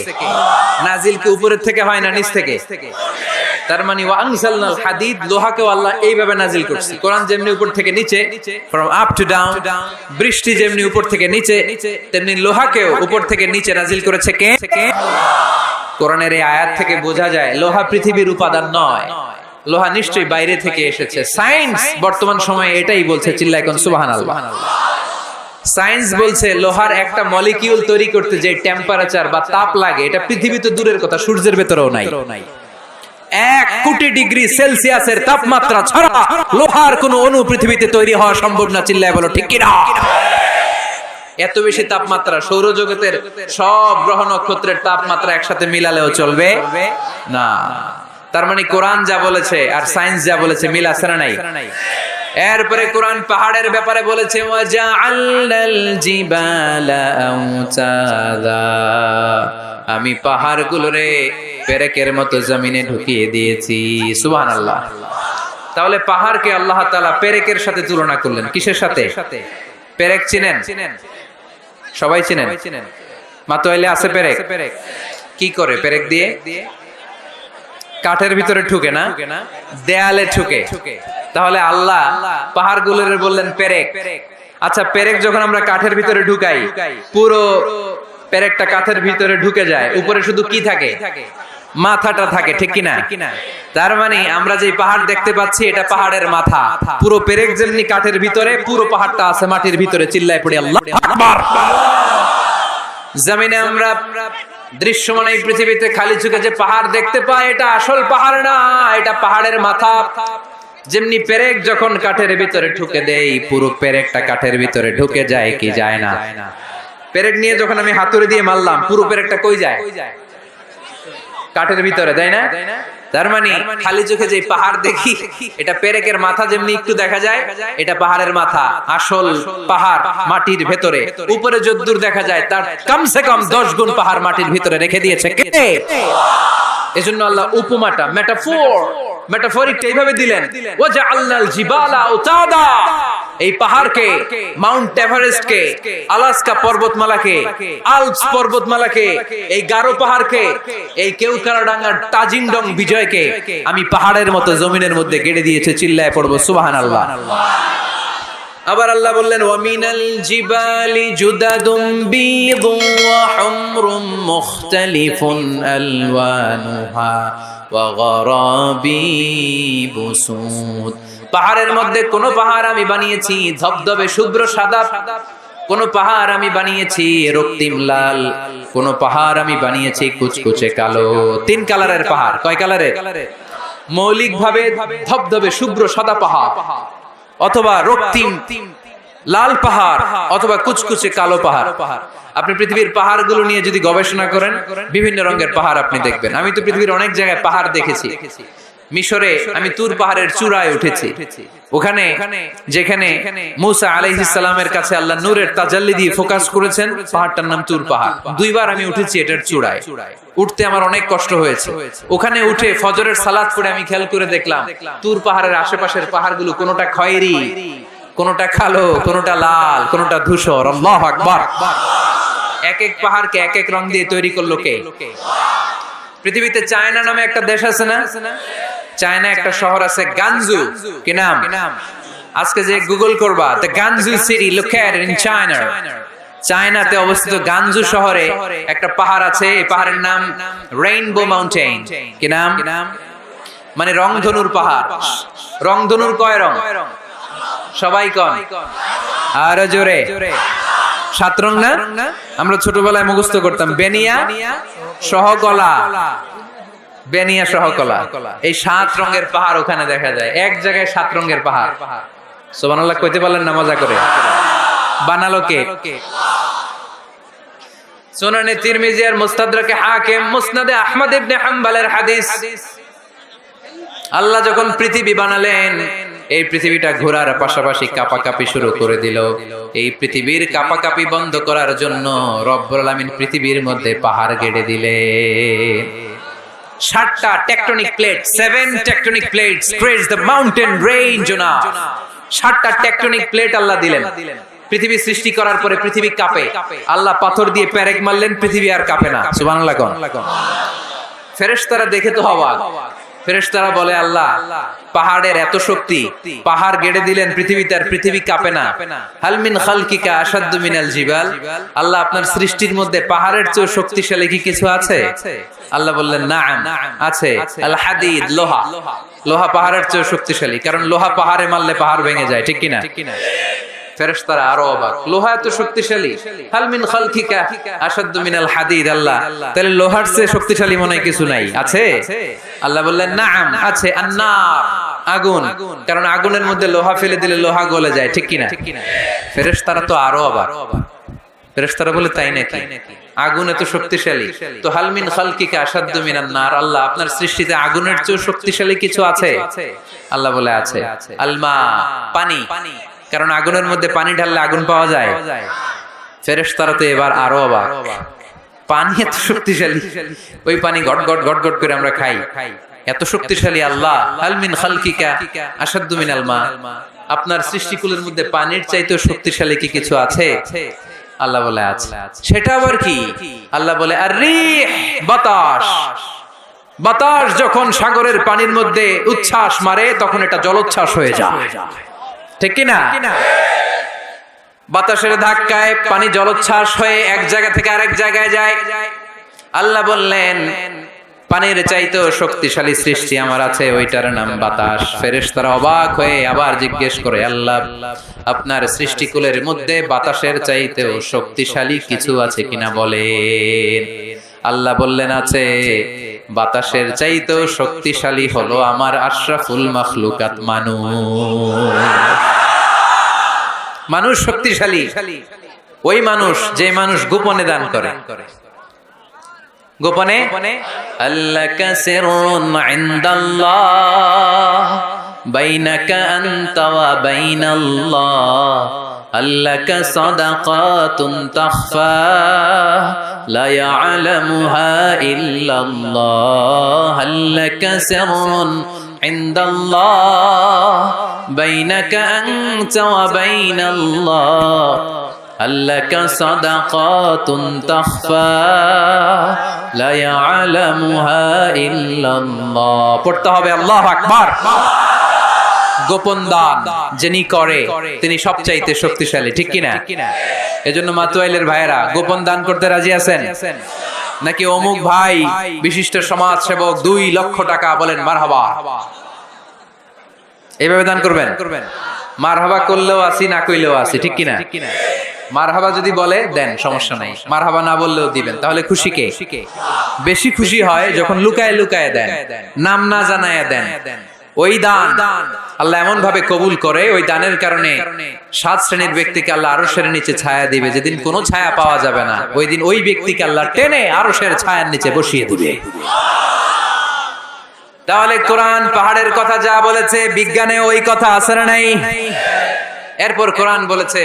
নাজিল কি উপরের থেকে হয় না নিচ থেকে? তার মানে ওয়া আনজালনাল হাদিদ, লোহাকেও আল্লাহ এইভাবে নাজিল করছে। কোরআন যেমনি উপর থেকে নিচে, ফ্রম আপ টু ডাউন, বৃষ্টি যেমনি উপর থেকে নিচে, তেমনি লোহাকেও উপর থেকে নিচে নাজিল করেছে কে? কোরআনের এই আয়াত থেকে বোঝা যায় লোহা পৃথিবীর উপাদান নয়, লোহা নিশ্চয়ই বাইরে থেকে এসেছে। সায়েন্স বর্তমান সময়ে এটাই বলছে, চিল্লায় কোন সুবহানাল্লাহ। সায়েন্স বলছে লোহার একটা মলিকিউল তৈরি করতে যে টেম্পারেচার বা তাপ লাগে, এটা পৃথিবীতে দূরের কথা, সূর্যের ভেতরেও নাই। 1 কোটি ডিগ্রি সেলসিয়াসের তাপমাত্রা ছাড়া লোহার কোনো অণু পৃথিবীতে তৈরি হওয়া সম্ভব না। চিল্লায় বলো ঠিক কি না? এত বেশি তাপমাত্রা সৌরজগতের সব গ্রহ নক্ষত্রের তাপমাত্রা একসাথে মিলালেও চলবে না। তার মানে কোরআন যা বলেছে আর সায়েন্স যা বলেছে মিল আছে না নাই? এরপরে কোরআন পাহাড়ের ব্যাপারে বলেছে ওয়াজআলনাল জিবালা আওতাদা, আমি পাহাড়গুলোরে পেরেকের মতো জমিনে ঢুকিয়ে দিয়েছি। সুবহানাল্লাহ। তাহলে পাহাড়কে আল্লাহ তাআলা পেরেকের সাথে তুলনা করলেন। কিসের সাথে? পেরেক চিনেন? সবাই চিনেন? মাতোয়াইলে আছে পেরেক। কি করে পেরেক দিয়ে? কাঠের ভিতরে ঠুকে না, দেয়ালে ঠুকে। তাহলে আল্লাহ পাহাড়গুলোর বললেন পেরেক। আচ্ছা, পেরেক যখন আমরা কাঠের ভিতরে ঢুকাই, পুরো পেরেকটা কাঠের ভিতরে ঢুকে যায়, উপরে শুধু কি থাকে? মাথাটা থাকে, ঠিক কিনা? তার মানে আমরা যে পাহাড় দেখতে পাচ্ছি এটা পাহাড়ের মাথা। পুরো পেরেক যেমনি কাঠের ভিতরে, পুরো পাহাড়টা আছে মাটির ভিতরে। চিল্লায় পড়ি আল্লাহু আকবার। জমিনে আমরা দৃশ্যমান এই পৃথিবীতে খালি চোখে যে পাহাড় দেখতে পাই, এটা আসল পাহাড় না, এটা পাহাড়ের মাথা। যেমনি পেরেক যখন কাঠের ভিতরে ঢুকে দেই, পুরো পেরেকটা কাঠের ভিতরে ঢুকে যায় কি যায় না? পেরেক নিয়ে যখন আমি হাতুড়ি দিয়ে মারলাম, পুরো পেরেকটা কই যায়? কাঠের ভিতরে, তাই না? তার মানে খালি চোখে যে পাহাড় দেখি, এটা পেরেকের মাথা যেমনি একটু দেখা যায়, এটা পাহাড়ের মাথা। আসল পাহাড় মাটির ভেতরে, উপরে যদ্দূর দেখা যায় তার কমসে কম 10 গুণ পাহাড় মাটির ভিতরে রেখে দিয়েছে কে? এজন্য আল্লাহ উপমাটা, মেটাফরিকটা এইভাবে দিলেন, ওয়াজআলনাল জিবালা আওতাদা, এই পাহাড়কে, মাউন্ট এভারেস্টকে, আলাস্কা পর্বতমালাকে, আল্পস পর্বতমালাকে, এই গারো পাহাড়কে, এই কেওক্রাডাঙ্গার তাজিংডং বিজয়কে আমি পাহাড়ের মতো জমিনের মধ্যে গেড়ে দিয়েছে। চিল্লায় পড়বো সুবহানাল্লাহ। আবার আল্লাহ বললেন ওয়ামিনাল জিবালি জুদাদুম বিদুন ওয়া হুমরুম মুখতালিফুন আলওয়ানুহা ওয়া গরাবিবু সুদ, পাহাড়ের মধ্যে কোন পাহাড় আমি বানিয়েছি ধবধবে শুভ্র সাদা, কোন পাহাড় আমি বানিয়েছি রক্তিম লাল, কোন পাহাড় আমি বানিয়েছি কুচকুচে কালো। 3 কালারের পাহাড়। কয় কালারের? মৌলিক ভাবে ধবধবে শুভ্র সাদা পাহাড়, অথবা রক্তিম লাল পাহাড়, অথবা কুচকুচে কালো পাহাড়। আপনি পৃথিবীর পাহাড়গুলো নিয়ে যদি গবেষণা করেন, বিভিন্ন রঙের পাহাড় আপনি দেখবেন। আমি তো পৃথিবীর অনেক জায়গায় পাহাড় দেখেছি। মিশরে আমি তুর পাহাড়ের চূড়ায় উঠেছি। ওখানে যেখানে মূসা আলাইহিস সালামের কাছে আল্লাহ নূরের তাজাল্লি দিয়ে ফোকাস করেছেন, পাহাড়টার নাম তুর পাহাড়। 2 বার আমি উঠেছি এটার চূড়ায়। উঠতে আমার অনেক কষ্ট হয়েছে। ওখানে উঠে ফজরের সালাত পড়ে আমি খেয়াল করে দেখলাম তুর পাহাড়ের আশেপাশের পাহাড়গুলো কোনোটা খয়েরি, কোনোটা কালো, কোনোটা লাল, কোনোটা ধূসর। আল্লাহু আকবার। এক এক পাহাড়কে এক এক রং দিয়ে তৈরি করলো কে? পৃথিবীতে চায়না নামে একটা দেশ আছে না? চায়না একটা শহর আছে গানজু। কি নাম? আজকে যে গুগল করবা, the গানজু city located in China, চায়নাতে অবস্থিত গানজু শহরে একটা পাহাড় আছে। এই পাহাড়ের নাম রেইনবো মাউন্টেন। কি নাম? মানে রংধনুর পাহাড়। রংধনুর কয় রং? সবাই কোন? আর জোরে। 7 রং না? আমরা ছোটবেলায় মুখস্থ করতাম বেনিয়া সহকলা, বেনিয়া সহকলা। এই 7 রঙের পাহাড় ওখানে দেখা যায়। এক জায়গায় 7 রঙের পাহাড়। সুবহানাল্লাহ কইতে পারলেন না? মজা করে বানালো কে? সুনানে তিরমিজি আর মুস্তাদরাকে হাকিম, মুসনাদে আহমদ ইবনে হাম্বলের হাদিস। আল্লাহ যখন পৃথিবী বানালেন, এই পৃথিবীটা ঘোরার পাশাপাশি কাঁপাকাঁপি শুরু করে দিল। এই পৃথিবীর কাঁপাকাঁপি বন্ধ করার জন্য রব্বুল আলামিন পৃথিবীর মধ্যে পাহাড় গেড়ে দিলেন। 7টা tectonic plate, 7 tectonic plates creates the mountain range on earth. 7টা টেকটনিক প্লেট আল্লাহ দিলেন। পৃথিবী সৃষ্টি করার পরে পৃথিবী কাঁপে। আল্লাহ পাথর দিয়ে পেরেক মারলেন, পৃথিবী আর কাঁপে না। সুবহানাল্লাহ কোন? ফেরেশতারা দেখে তো অবাক। ফেরেশতারা বলে আল্লাহ পাহাড়ের এত শক্তি, পাহাড় গেড়ে দিলেন পৃথিবীতে আর পৃথিবী কাঁপে না। হাল মিন খালকিকা আশাদ্দু মিনাল জিবাল, আল্লাহ আপনার সৃষ্টির মধ্যে পাহাড়ের চেয়ে শক্তিশালী কি কিছু আছে? আল্লাহ বললেন নাআম, আছে। আল হাদিদ, লোহা। লোহা পাহাড়ের চেয়ে শক্তিশালী, কারণ লোহা পাহাড়ে মারলে পাহাড় ভেঙে যায়। ঠিক কিনা? ফেরেশতারা আরো অবাক, লোহা এত শক্তিশালী। হাল মিন খালকিকা আশাদ্দু মিনাল হাদিদ, আল্লাহ তাহলে লোহার চেয়ে শক্তিশালী মনে কিছু নাই? আছে। আল্লাহ বললেন নাআম, আছে। আন-নার, আগুন, কারণ আগুনের মধ্যে লোহা ফেলে দিলে লোহা গলে যায়। ঠিক কিনা? ফেরেশতারা তো আরো অবাক। ফেরেশতারা বলে তাই নাকি? আগুন এত শক্তিশালী, তো হাল মিন খালকিকা আশাদ্দু মিনান নার, আল্লাহ আপনার সৃষ্টিতে আগুনের চেয়ে শক্তিশালী কিছু আছে? আল্লাহ বলে আছে। আলমা, পানি, কারণ আগুনের মধ্যে পানি ঢাললে আগুন পাওয়া যায়। ফেরেশতারা তো এবার আরো অবাক, পানি এত শক্তিশালী, ওই পানি গট গট গট গট করে আমরা খাই, এত শক্তিশালী আল্লাহ। হাল মিন খালকিকা আশাদ্দু মিনাল মা, আপনার সৃষ্টিকুলের মধ্যে পানির চাইতেও শক্তিশালী কি কিছু আছে? আল্লাহ বলে আছে। সেটা আবার কি? আল্লাহ বলে আর রিহ, বাতাস। বাতাস যখন সাগরের পানির মধ্যে উচ্ছ্বাস মারে তখন এটা জলোচ্ছ্বাস হয়ে যায়, ঠিক কি না? বাতাসের ধাক্কায় পানি জলোচ্ছ্বাস হয়ে এক জায়গা থেকে আরেক জায়গায় যায়। আল্লাহ বললেন পানির চাইতেও শক্তিশালী সৃষ্টি আমার আছে, ওইটার নাম বাতাস। ফেরেশতারা অবাক হয়ে আবার জিজ্ঞেস করে, আল্লাহ আপনার সৃষ্টিকুলের মধ্যে বাতাসের চাইতেও শক্তিশালী কিছু আছে কিনা বলেন। আল্লাহ বললেন আছে। বাতাসের চাইতেও শক্তিশালী হলো আমার আশরাফুল মাখলুকাত মানুষ। মানুষ শক্তিশালী, ওই মানুষ যে মানুষ গোপনে দান করে। গোপনে আল্লাকা সিররুন ইনদাল্লাহ বাইনাকা আনতা ওয়া বাইনাল্লাহ, আল্লাকা সাদাকাতুন তাখফা লা ইয়ালামুহা ইল্লাল্লাহ, আল্লাকা সিররুন ইনদাল্লাহ বাইনাকা আনতা ওয়া বাইনাল্লাহ, আল্লাকা সাদাকাতুন তাখফা লা ইয়ালামুহা ইল্লাল্লাহ। পড়তে হবে আল্লাহু আকবার। গোপন দান যিনি করে তিনি সবচাইতে শক্তিশালী, ঠিক কি না? এজন্য মাতুয়াইলের ভাইরা গোপন দান করতে রাজি আছেন নাকি? অমুক ভাই বিশিষ্ট সমাজ সেবক 2 লক্ষ টাকা, বলেন মারহাবা। এইভাবে দান করবেন। মারহাবা করলেও আসি, না কইলেও আসি, ঠিক কি না? মারহাবা যদি বলে দেন, সমস্যা নাই। মারহাবা না বললেও দিবেন। তাহলে খুশি কে? বেশি খুশি হয় যখন লুকায় লুকায় দেন, নাম না জানায় দেন। ওই দান আল্লাহ এমন ভাবে কবুল করে, ওই দানের কারণে 7 শ্রেণীর ব্যক্তিকে আল্লাহ আরশের নিচে ছায়া দিবে। যেদিন কোনো ছায়া পাওয়া যাবে না, ওই দিন ওই ব্যক্তিকে আল্লাহ টেনে আরশের ছায়ার নিচে বসিয়ে দিবে। তাহলে কোরআন পাহাড়ের কথা যা বলেছে, বিজ্ঞানে ওই কথা আছে না নাই? এরপর কোরআন বলেছে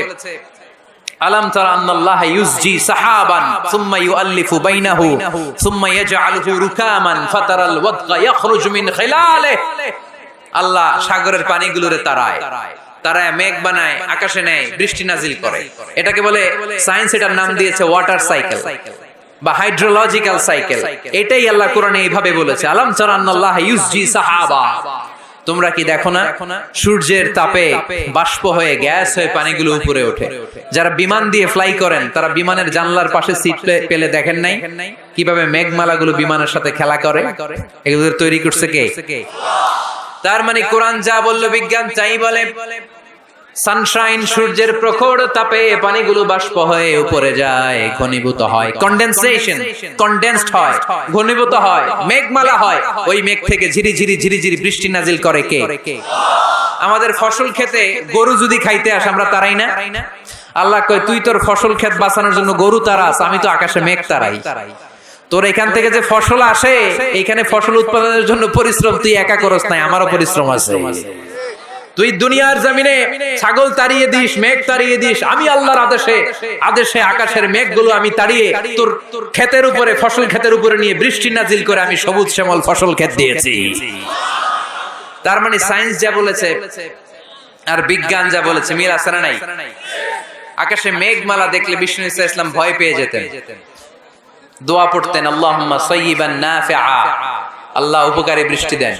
আলাম তারা আন্নাল্লাহা ইউসজি সাহাবান সুম্মা ইউআল্লিফু বাইনাহু সুম্মা ইয়াজআলুহু রুকামান ফাতারাল ওয়াদকা ইয়াখরুজু মিন খিলালিহি। আল্লাহ সাগরের পানিগুলোরে তারায় মেঘ বানায়, আকাশে নেয়, বৃষ্টি নাজিল করে। এটাকে বলে সায়েন্স, এটার নাম দিয়েছে ওয়াটার সাইকেল বা হাইড্রোলজিক্যাল সাইকেল। এটাই আল্লাহ কোরআনে এইভাবে বলেছে আলাম তারা আন্নাল্লাহা ইউসজি সাহাবা। তোমরা কি দেখো না সূর্যের তাপে বাষ্প হয়ে গ্যাস হয়ে পানিগুলো উপরে ওঠে। যারা বিমান দিয়ে ফ্লাই করেন তারা বিমানের জানলার পাশে সিট পেলে দেখেন নাই কিভাবে মেঘমালাগুলো বিমানের সাথে খেলা করে? এগুলো তৈরি করছে কে? তার মানে কোরআন যা বলল বিজ্ঞান তাই বলে। সানশাইন, সূর্যের প্রখর তাপে পানিগুলো বাষ্প হয়ে উপরে যায়, ঘনীভূত হয়, কন্ডেনসেশন, কন্ডেন্সড হয়, ঘনীভূত হয়, মেঘমালা হয়। ওই মেঘ থেকে ঝিরি ঝিরি ঝিরি ঝিরি বৃষ্টি নাজিল করে কে? আমাদের ফসল খেতে গরু যদি খাইতে আসে আমরা তারাই না? আল্লাহ কয় তুই তোর ফসল ক্ষেত বাঁচানোর জন্য গরু তারাস, আমি তো আকাশে মেঘ তারাই। তোর এখান থেকে যে ফসল আসে, এখানে ফসল উৎপাদনের জন্য পরিশ্রম তুই একা করস নাই, আমারও পরিশ্রম আছে। তুই দুনিয়ার জমিনে ছাগল তাড়িয়ে দিস, মেঘ তাড়িয়ে দিস, আমি আল্লাহর আদেশে আকাশের মেঘগুলো আমি তাড়িয়ে তোর ক্ষেতের উপরে, ফসল ক্ষেতের উপরে নিয়ে বৃষ্টি নাজিল করে আমি সবুজ শ্যামল ফসল ক্ষেত দিয়েছি। তার মানে সায়েন্স যা বলেছে আর বিজ্ঞান যা বলেছে মিল আছে না নাই? আকাশে মেঘমালা দেখলে বিষ্ণু ঈসা ইসলাম ভয় পেয়ে যেতেন, দোয়া পড়তেন আল্লাহুম্মা সাইয়্যিবান নাফিআ, আল্লাহ উপকারী বৃষ্টি দেন।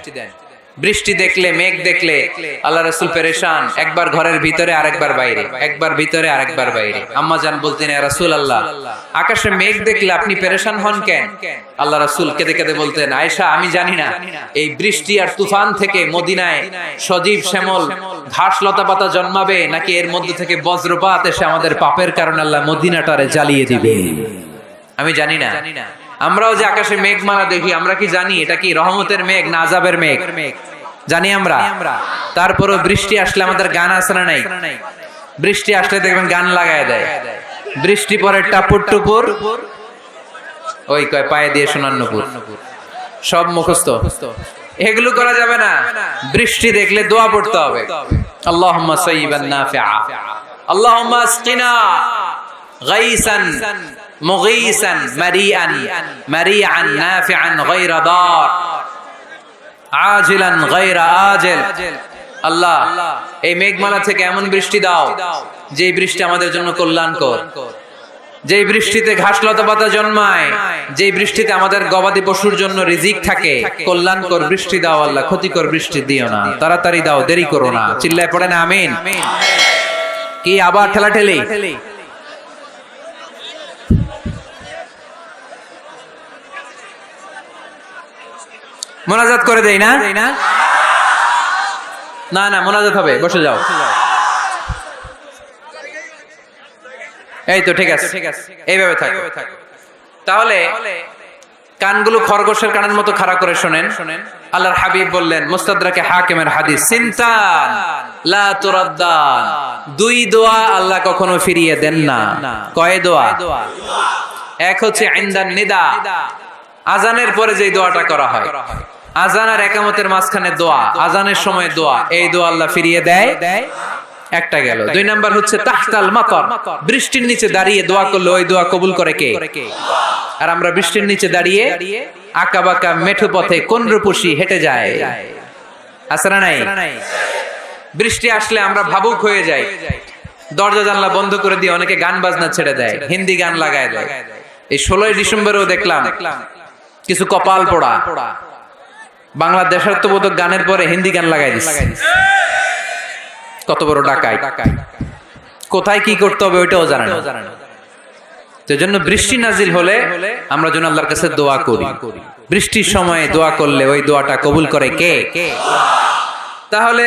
বৃষ্টি দেখলে, মেঘ দেখলে আল্লাহ রাসূল পেরেশান, একবার ঘরের ভিতরে আরেকবার বাইরে, একবার ভিতরে আরেকবার বাইরে। আম্মা জান বলতেন ইয়া রাসূলুল্লাহ আকাশে মেঘ দেখলে আপনি পেরেশান হন কেন? আল্লাহ রাসূল কেঁদে কেঁদে বলতেন আয়েশা আমি জানি না এই বৃষ্টি আর তুফান থেকে মদিনায় সজীব শ্যামল ঘাস লতা পাতা জন্মাবে নাকি এর মধ্যে থেকে বজ্রপাত এসে আমাদের পাপের কারণে আল্লাহ মদিনাটারে জ্বালিয়ে দিবে, আমি জানি না। আমরাও যে আকাশে মেঘমালা দেখি, আমরা কি জানি এটা কি রহমতের মেঘ না আযাবের মেঘ? জানি আমরা। তারপরও বৃষ্টি আসলে আমাদের গান আছে না নাই? বৃষ্টি আসলে দেখবেন গান লাগায় দেয়, বৃষ্টি পরে টাপুর টুপুর ওই কয় পায়ে দিয়ে সোনার নূপুর, সব মুখস্থ। এগুলো করা যাবে না। বৃষ্টি দেখলে দোয়া পড়তে হবে, আল্লাহুম্মা সাইয়িবান নাফিআ, আল্লাহুম্মা আসকিনা গাইসান মুগীসান মারিআন মারিআন নাফিআন গায়রা দার আজিলান গায়রা আজিল। আল্লাহ, এই মেঘমালা থেকে এমন বৃষ্টি দাও যে বৃষ্টি আমাদের জন্য কল্যাণকর, যে বৃষ্টিতে ঘাস লতা পাতা জন্মায়, যে বৃষ্টিতে আমাদের গবাদি পশুর জন্য রিজিক থাকে। কল্যাণকর বৃষ্টি দাও আল্লাহ, ক্ষতিকর বৃষ্টি দিও না, তাড়াতাড়ি দাও, দেরি করো না। চিল্লায় পড়ে না আমিন। কি আবার ঠেলাঠেলি? মোনাজাত করে দেই না? না না, মোনাজাত হবে, বসে যাও। এই তো ঠিক আছে, এইভাবে থাকো। তাহলে কানগুলো খরগোশের কানের মতো খাড়া করে শোনেন। আল্লাহর হাবিব বললেন, মুস্তাদরাকে হাকিমের হাদিস, সিনতান লা তুরাদ্দান, দুই দোয়া আল্লাহ কখনো ফিরিয়ে দেন না। কয় দোয়া? এক হচ্ছে ইনদান নিদা, আজানের পরে যে দোয়াটা করা হয়, আজান আর ইকামতের মাঝখানে দোয়া, আজানের সময় দোয়া, এই দোয়া আল্লাহ ফিরিয়ে দেয়, একটা গেল। দুই নাম্বার হচ্ছে তাহতাল মাতার, বৃষ্টির নিচে দাঁড়িয়ে দোয়া করলে ওই দোয়া কবুল করে কে? আর আমরা বৃষ্টির নিচে দাঁড়িয়ে আঁকা বাঁকা মেঠো পথে কোন রূপসী হেঁটে যায়, আছে না নাই? বৃষ্টি আসলে আমরা ভাবুক হয়ে যাই, দরজা জানলা বন্ধ করে দিয়ে অনেকে গান বাজনা ছেড়ে দেয়, হিন্দি গান লাগায় দেয়। এই 16 ডিসেম্বরেও দেখলাম কিছু কপাল পোড়া বাংলা দেশাত্মবোধক গানের পরে হিন্দি গান লাগাই দিচ্ছে। কত বড় ডাকাই! কোথায় কি করতে হবে ওইটাও জানে না। তো জন্য বৃষ্টি নাজিল হলে আমরা যেন আল্লাহর কাছে দোয়া করি। বৃষ্টির সময় দোয়া করলে ওই দোয়াটা কবুল করে কে? তাহলে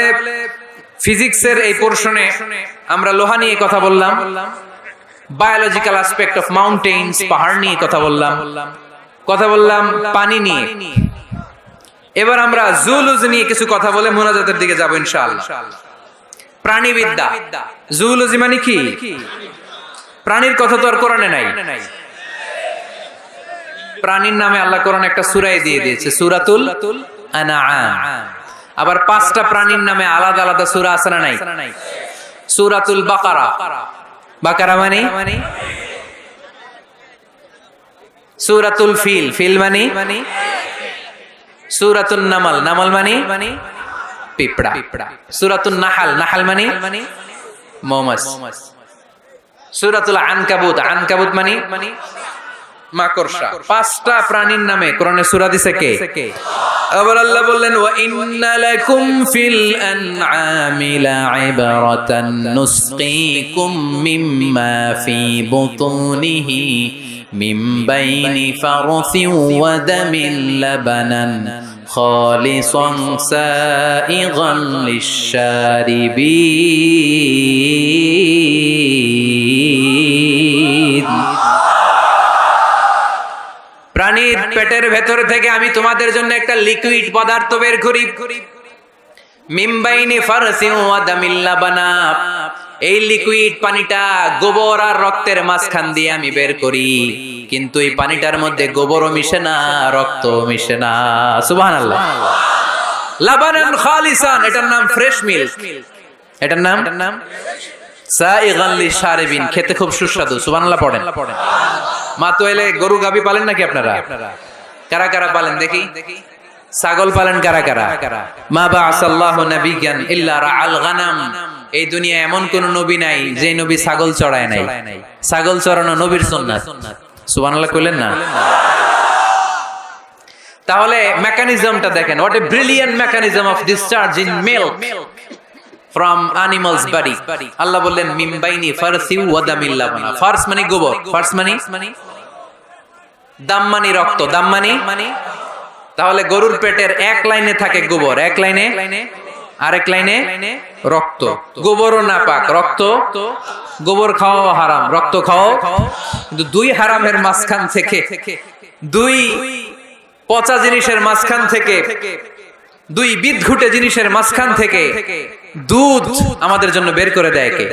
ফিজিক্সের এই পোরশনে আমরা লোহা নিয়ে কথা বললাম, বায়োলজিক্যাল অ্যাসপেক্ট অফ মাউন্টেইনস, পাহাড় নিয়ে কথা বললাম পানি নিয়ে। এবার আমরা জুলজি নিয়ে কিছু কথা বলে মোনাজাতের দিকে যাব ইনশাআল্লাহ। প্রাণীবিদ্যা, জুলজি মানে কি? প্রাণীর কথা তো আর কোরআনে নাই। প্রাণীর নামে আল্লাহ কোরআনে একটা সূরা দিয়ে দিয়েছে, সূরাতুল আনআম। আবার 5টা প্রাণীর নামে আলাদা আলাদা সূরা আছে না নাই? সূরাতুল বাকারা, বাকারা মানে সূরাতুল ফিল, ফিল মানে সূরাতুন নামাল, নামাল মানে পিঁপড়া। সূরাতুন নাহাল, নাহাল মানে মৌমাছি। সূরাতুল আনকাবুত, আনকাবুত মানে মাকড়সা। 5টা প্রাণীর নামে কোরআনে সূরা দিছে কে? আবার আল্লাহ বললেন, ওয়া ইন্না লাকুম ফিল আনআমি লা'iবরাতান নুসকিকুম মিম্মা ফি বুতুনিহি মিন বাইনি ফারসিন ওয়া দামিন লাবানান খালিসান সাইগান লিশ-শারিবিন। প্রাণীর পেটের ভেতর থেকে আমি তোমাদের জন্য একটা লিকুইড পদার্থ বের করি, মিন বাইনি ফারসিন ওয়া দামিন লাবানা। এই লিকুইড পানিটা গোবর আর রক্তের মাঝখান দিয়ে আমি বের করি, কিন্তু এই পানিটার মধ্যে গোবরও মিশে না, রক্তও মিশে না। সুবহানাল্লাহ। লাবানান খালিসান, এটার নাম ফ্রেশ মিল্ক, এটার নাম সাইগান লিশ-শারিবিন, খেতে খুব সুস্বাদু। সুবহানাল্লাহ পড়েন। মা তো এলে গরু গাবি পালেন নাকি আপনারা? কারা কারা পালেন দেখি? ছাগল পালেন কারা কারা? মা বা'আসাল্লাহু নাবিয়্যান ইল্লা রাআল গানাম। এই দুনিয়া এমন কোন নবী নাই যে নবী ছাগল চড়ায় নাই। ছাগল চড়ানো নবীর সুন্নাত। সুবহানাল্লাহ কইলেন না? তাহলে মেকানিজমটা দেখেন, what a brilliant mechanism of discharge in milk from animals body. আল্লাহ বললেন মিন বাইনি ফারসি ওয়া দামিল লাবানা। ফারস মানে গোবর, ফারস মানে দাম মানে রক্ত, দাম মানে। তাহলে গরুর পেটের এক লাইনে থাকে গোবর, এক লাইনে আরেক লাইনে রক্ত। গোবরও নাপাক, রক্ত, গোবর খাওয়া হারাম, রক্ত খাও। কিন্তু দুই হারামের মাঝখান থেকে, দুই পচা জিনিসের মাঝখান থেকে, দুই বিদঘুটে জিনিসের মাঝখান থেকে দুধ আমাদের জন্য বের করে দেয় কে?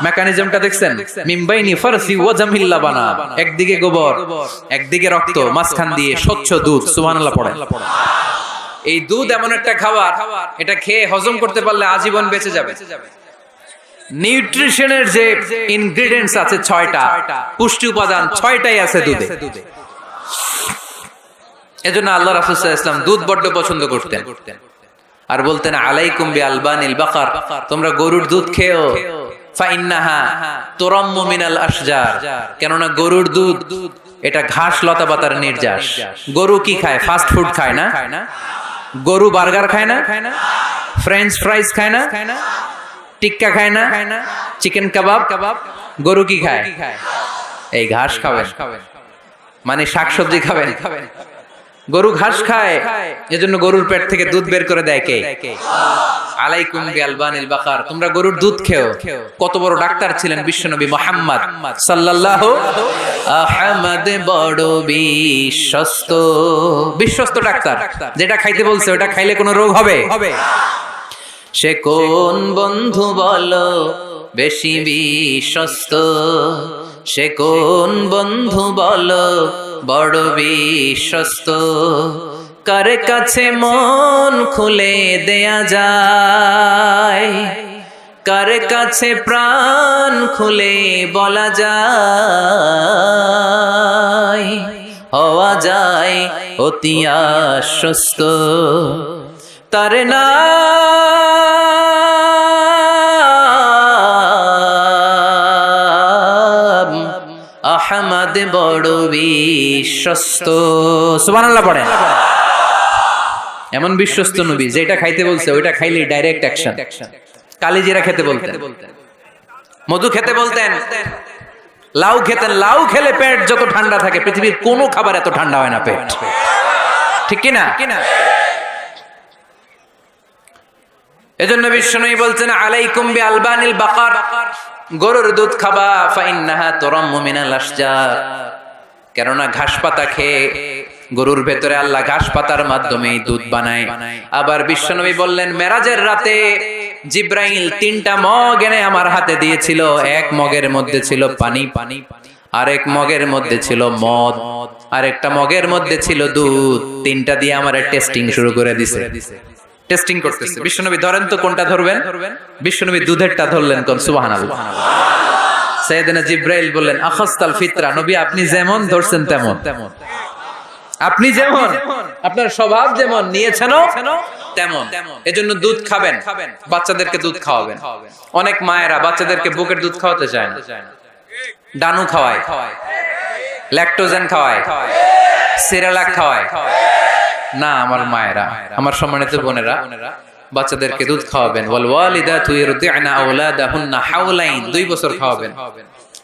মেকানিজমটা দেখছেন? মিমবাইনি ফারসি ওয়া জামিল লাবানা, একদিকে গোবর একদিকে রক্ত, মাঝখান দিয়ে স্বচ্ছ দুধ। সুবহানাল্লাহ পড়েন। এই দুধ এমন একটা খাবার, এটা খেয়ে হজম করতে পারলে আজীবন বেঁচে যাবে। নিউট্রিশনের যে ইনগ্রেডিয়েন্টস আছে 6টা, পুষ্টি উপাদান 6টাই আছে দুধে। এজন্য আল্লাহ রাসূল সাল্লাল্লাহু আলাইহি ওয়াসাল্লাম দুধ বড্ড পছন্দ করতেন, আর বলতেন আলাইকুম বিআলবানিল বাকার, তোমরা গরুর দুধ খেও, ফাইন্নাহা তুরাম্মু মিনাল আশজার, কেননা গরুর দুধ এটা ঘাস লতা পাতার নির্যাস। গরু কি খায়? ফাস্ট ফুড খায় না? গরু বার্গার খায় না? ফ্রেঞ্চ ফ্রাইজ খায় না? টিক্কা খায় না? চিকেন কাবাব? গরু কি খায়? এই ঘাস খাবেন, মানে শাকসবজি খাবেন। গরু ঘাস খায়, এজন্য গরুর পেট থেকে দুধ বের করে দেয় কে? আলাইকুম বিআলবানিল বাকার, তোমরা গরুর দুধ খেও। কত বড় ডাক্তার ছিলেন বিশ্বনবী মুহাম্মদ সাল্লাল্লাহু আহমদ, বড় বিশ্বস্ত, বিশ্বস্ত ডাক্তার। যেটা খাইতে বলছে ওটা খাইলে কোনো রোগ হবে? সে কোন বন্ধু বলো বেশি বিশ্বস্ত, সে কোন বন্ধু বলো বড় বিশ্বস্ত, কার কাছে মন খুলে দেয়া যায়, কার কাছে প্রাণ খুলে বলা যায়, হওয়া যায় অতি আশ্বস্ত, তার নাম আহমদ, বড় বিশ্বস্ত। সুবহানাল্লাহ পড়েন। এমন বিশ্বস্ত নবী যেটা খাইতে বলছে ওইটা খাইলে ডাইরেক্ট অ্যাকশন। কালিজিরা খেতে বলতেন, মধু খেতে বলতেন, লাউ খেতেন। লাউ খেলে পেট যত ঠান্ডা থাকে পৃথিবীর কোনো খাবার এত ঠান্ডা হয় না পেট, ঠিক কি না? এজন্য বিশ্বনবী বলছেন আলাইকুম বিআলবানিল বাকার, গরুর দুধ খাবা, ফাইন্নাহা তুরাম্মু মিনাল আশজার, কেননা ঘাস পাতা খেয়ে গরুর ভেতরে আল্লাহ ঘাস পাতার মাধ্যমে দুধ বানায়। আবার বিশ্বনবী বললেন মেরাজের রাতে জিব্রাইল 3টা মগ এনে আমার হাতে দিয়েছিল, এক মগের মধ্যে ছিল পানি, আরেক মগের মধ্যে ছিল মদ, আরেকটা মগের মধ্যে ছিল দুধ। 3টা দিয়ে আমার টেস্টিং শুরু করে দিছে, টেস্টিং করতেছে। বিশ্বনবী ধরেন তো কোনটা ধরবেন? বিশ্বনবী দুধেরটা ধরলেন। কোন? সুবহানাল্লাহ। সাইয়েদনা জিব্রাইল বললেন আখাসতাল ফিতরা, নবী আপনি যেমন ধরছেন তেমন, আপনি যেমন, আপনার স্বভাব যেমন নিয়েছেন তেমন। এজন্য দুধ খাবেন, বাচ্চাদেরকে দুধ খাওয়াবেন। অনেক মায়েরা বাচ্চাদেরকে বুকের দুধ খাওয়াতে চায় না, ডানু খাওয়ায়, ল্যাকটোজেন খাওয়ায়, সিরালাক খাওয়ায় না। আমার মায়েরা, আমার সম্মানিত বোনেরা, বাচ্চাদেরকে দুধ খাওয়াবেন। ওয়াল ওয়ালিদাতু ইরদি'না আওলাদাহুন্না হাওলাইন, 2 বছর খাওয়াবেন,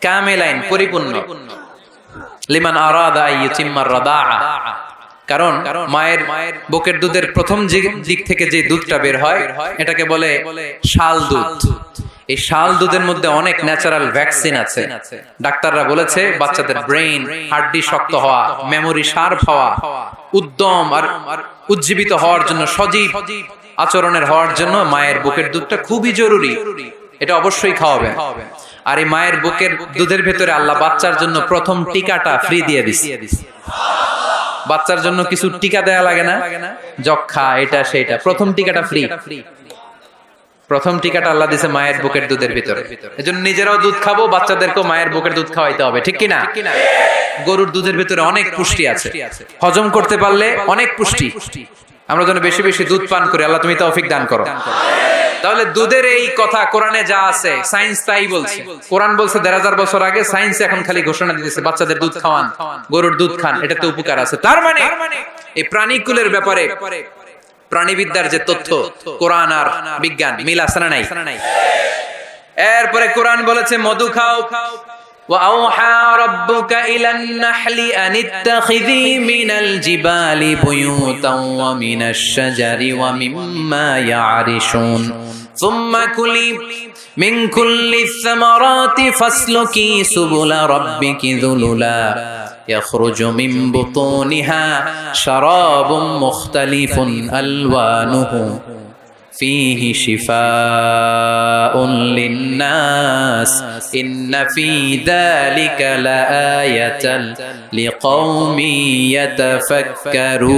কামিলাইন, পরিপূর্ণ। লিমান আরাদা আইয়ুতিম্মার রাদাআ, কারণ মায়ের বুকের দুধের প্রথম দিক থেকে যে দুধটা বের হয় এটাকে বলে শাল দুধ। এই শাল দুধের মধ্যে অনেক ন্যাচারাল ভ্যাকসিন আছে। ডাক্তাররা বলেছে বাচ্চাদের ব্রেইন, হাড্ডি শক্ত হওয়া, মেমোরি শার্প হওয়া, উদ্যম আর উজ্জীবিত হওয়ার জন্য, সজীব আচরণের হওয়ার জন্য মায়ের বুকের দুধটা খুবই জরুরি। এটা অবশ্যই খাওয়াবেন। আর এই মায়ের বুকের দুধের ভেতরে আল্লাহ বাচ্চার জন্য প্রথম টিকাটা ফ্রি দিয়ে দিছে। বাচ্চার জন্য কিছু টিকা দেয়া লাগে না, যক্ষা এটা সেটা, প্রথম টিকাটা ফ্রি। প্রথম টিকাটা আল্লাহ দিছে মায়ের বুকের দুধের ভিতরে। এজন্য নিজেরাও দুধ খাবো, বাচ্চাদেরকেও মায়ের বুকের দুধ খাওয়াইতে হবে, ঠিক কি না? গরুর দুধের ভিতরে অনেক পুষ্টি আছে, হজম করতে পারলে অনেক পুষ্টি। আমরা যেন বেশি বেশি দুধ পান করি, আল্লাহ তুমি তৌফিক দান করো। তাহলে দুধের এই কথা কোরআনে যা আছে, সায়েন্স তাই বলছে। কোরআন বলছে ১৫০০ বছর আগে, সায়েন্স এখন খালি ঘোষণা দিতেছে বাচ্চাদের দুধ খাওয়ান, গরুর দুধ খান, এটাতে উপকার আছে। তার মানে এই প্রাণীকুলের ব্যাপারে প্রাণীবিদ্যার যে তথ্য, কোরআন আর বিজ্ঞান মিল আছে না নাই? এরপরে কোরআন বলেছে মধু খাও। وَأَوْحَى رَبُّكَ إِلَى النَّحْلِ أَنِ اتَّخِذِي مِنَ الْجِبَالِ بُيُوتًا وَمِنَ الشَّجَرِ وَمِمَّا يَعْرِشُونَ ثُمَّ كُلِي مِنْ كُلِّ الثَّمَرَاتِ فَاسْلُكِي سُبُلَ رَبِّكِ ذُلُلًا يَخْرُجُ مِنْ بُطُونِهَا شَرَابٌ مُخْتَلِفٌ أَلْوَانُهُ ফীহি শিফাউন লিন্নাস ইন্না ফী যালিকা লাআয়াতান লিকওমি ইয়াতাফাক্কারুন।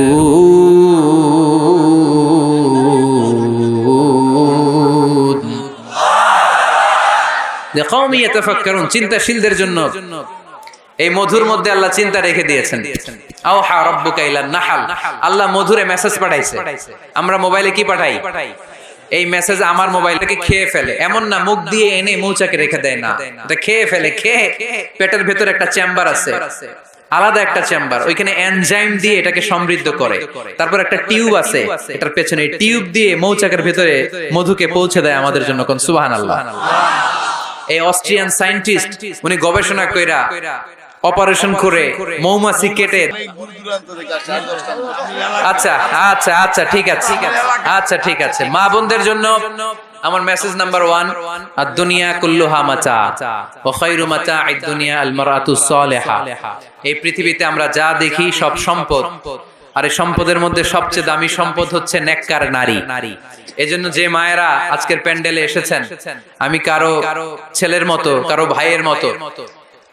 লিকওমি ইয়াতাফাক্কারুন, চিন্তাশীলদের জন্য এই মধুর মধ্যে আল্লাহ চিন্তা রেখে দিয়েছেন। আওহা রাব্বুকা ইলান নাহল, আল্লাহ মধুরে মেসেজ পাঠাইছে। আমরা মোবাইলে কি পাঠাই? এই মেসেজ আমার মোবাইলটাকে খেয়ে ফেলে, এমন না মুখ দিয়ে এনে মৌচাকে রেখে দেয়, না, এটা খেয়ে ফেলে। খেয়ে পেটের ভেতর একটা চেম্বার আছে, আলাদা একটা চেম্বার, ওইখানে এনজাইম দিয়ে এটাকে সমৃদ্ধ করে। তারপর একটা টিউব আছে এটার পেছনে, টিউব দিয়ে মৌচাকের ভেতরে মধুকে পৌঁছে দেয় আমাদের জন্য। কোন সুবহানাল্লাহ। এই অস্ট্রিয়ান সায়েন্টিস্ট উনি গবেষণা কইরা অপারেশন করে মৌমাছি কেটে, আচ্ছা আচ্ছা আচ্ছা ঠিক আছে, আচ্ছা ঠিক আছে। মা বোনদের জন্য আমার মেসেজ নাম্বার 1, আদ-দুনিয়া কুল্লুহা মাতা ওয়া খায়রু মাতা'আদ দুনিয়া আল মারআতুস সালিহা। এই পৃথিবীতে আমরা যা দেখি সব সম্পদ, আর এই সম্পদের মধ্যে সবচেয়ে দামি সম্পদ হচ্ছে নেককার নারী। এজন্য যে মায়েরা আজকের প্যান্ডেলে এসেছেন, আমি কারো ছেলের মতো, কারো ভাইয়ের মতো,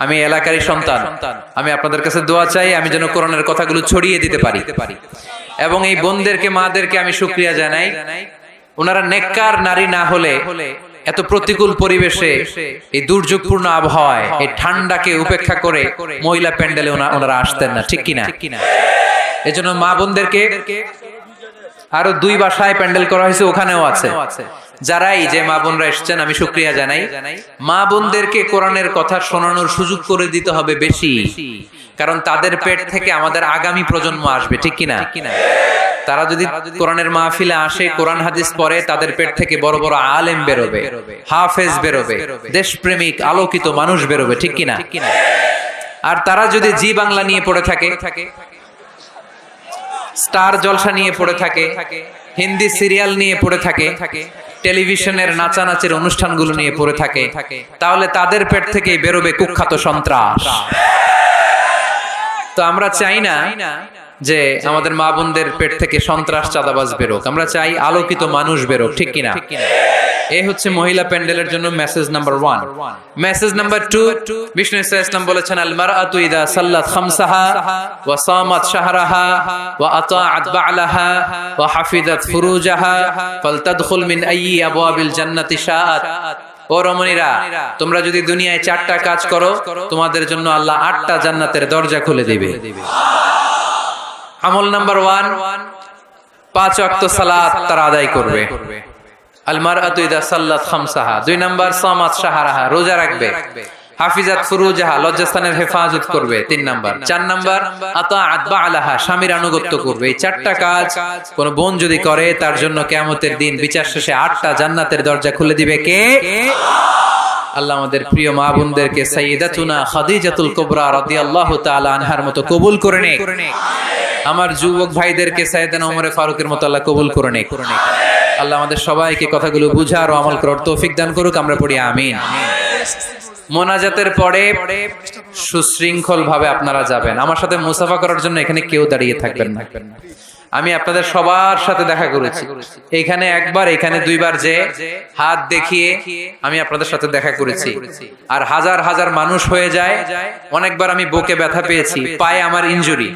আমি এলাকারই সন্তান, আমি আপনাদের কাছে দোয়া চাই আমি যেন কোরআনের কথাগুলো ছড়িয়ে দিতে পারি। এবং এই বোনদেরকে, মাদেরকে আমি শুকরিয়া জানাই, ওনারা নেককার নারী না হলে এত প্রতিকূল পরিবেশে, এই দুর্যোগপূর্ণ আবহাওয়ায়, এই ঠান্ডাকে উপেক্ষা করে মহিলা প্যান্ডেলে ওনারা আসতেন না, ঠিক কিনা? এজন্য মা বোনদেরকে আরো 2 বাসায় প্যান্ডেল করা হয়েছে, ওখানেও আছে। যারাই যে মা বোনরা এসেছেন আমি শুকরিয়া জানাই। মা বোনদেরকে কোরআনের কথা শোনানোর সুযোগ করে দিতে হবে বেশি, কারণ তাদের পেট থেকে আমাদের আগামী প্রজন্ম আসবে, ঠিক কিনা? তারা যদি কোরআনের মাহফিলে আসে, কোরআন হাদিস পড়ে, তাদের পেট থেকে বড় বড় আলেম বেরোবে, হাফেজ বেরোবে, দেশপ্রেমিক আলোকিত মানুষ বেরোবে, ঠিক কিনা? আর তারা যদি জি বাংলা নিয়ে পড়ে থাকে, স্টার জলসা নিয়ে পড়ে থাকে, হিন্দি সিরিয়াল নিয়ে পড়ে থাকে, টেলিভিশনের নাচানাচের অনুষ্ঠানগুলো নিয়ে পড়ে থাকে, তাহলে তাদের পেট থেকে বেরোবে কুখ্যাত সন্ত্রাস। তো আমরা চাই না যে আমাদের মা বোনদের পেট থেকে সন্ত্রাস, চাঁদাবাজ বেরোক, আমরা চাই আলোকিত মানুষ বেরোক, ঠিক কিনা? এই হচ্ছে মহিলা প্যান্ডেলের জন্য message number 1। Message number 2, Vishnu Islam বলেছেন, আল মারআতু ইদা সাল্লাত খামসাহা ওয়া সামাত শাহরাহা ওয়া আতাআত বা'লাহা ওয়া হাফিজাত ফুরুজাহা ফালতাদখুল মিন আইয়ি আবওয়াবিল জান্নাতি শাআত। ও রমণীরা, তোমরা যদি দুনিয়ায় 4টা কাজ করো, তোমাদের জন্য আল্লাহ 8টা জান্নাতের দরজা খুলে দিবে। আমল নাম্বার 1, 5 ওয়াক্ত সালাত তারা আদায় করবে। আল মারআতু ইদা সাল্লাত খামসাহা। 2 নাম্বার, সামাত শাহরাহা, রোজা রাখবে। হাফিজাত ফুরুজাহা, লজ্জাস্থানের হেফাজত করবে। 3 নাম্বার। 4 নাম্বার, আতাআত বা'লাহা, স্বামীর আনুগত্য করবে। এই 4টা কাজ কোন বোন যদি করে, তার জন্য কিয়ামতের দিন বিচার শেষে 8টা জান্নাতের দরজা খুলে দিবে কে? আল্লাহ আমাদের প্রিয় মা বোনদেরকে সাইয়্যিদাতুনা খাদিজাতুল কুবরা রাদিয়াল্লাহু তাআলা আনহার মতো কবুল করে নেক। আমার যুবক ভাইদেরকে সাইয়েদনা ওমর ফারুকের মতো আল্লাহ কবুল করে নেক। আল্লাহ আমাদের সবাইকে কথাগুলো বুঝার ও আমল করার তৌফিক দান করুক, আমরা পড়ি আমিন। মোনাজাতের পরে সুশৃঙ্খল ভাবে আপনারা যাবেন। আমার সাথে মুসাফা করার জন্য এখানে কেউ দাঁড়িয়ে থাকবেন না। আমি আপনাদের সবার সাথে দেখা করেছি, এখানে একবার, এখানে 2বার, যে হাত দেখিয়ে আমি আপনাদের সাথে দেখা করেছি। আর হাজার হাজার মানুষ হয়ে যায়। অনেকবার আমি বুকে ব্যথা পেয়েছি, পায়ে আমার ইনজুরি।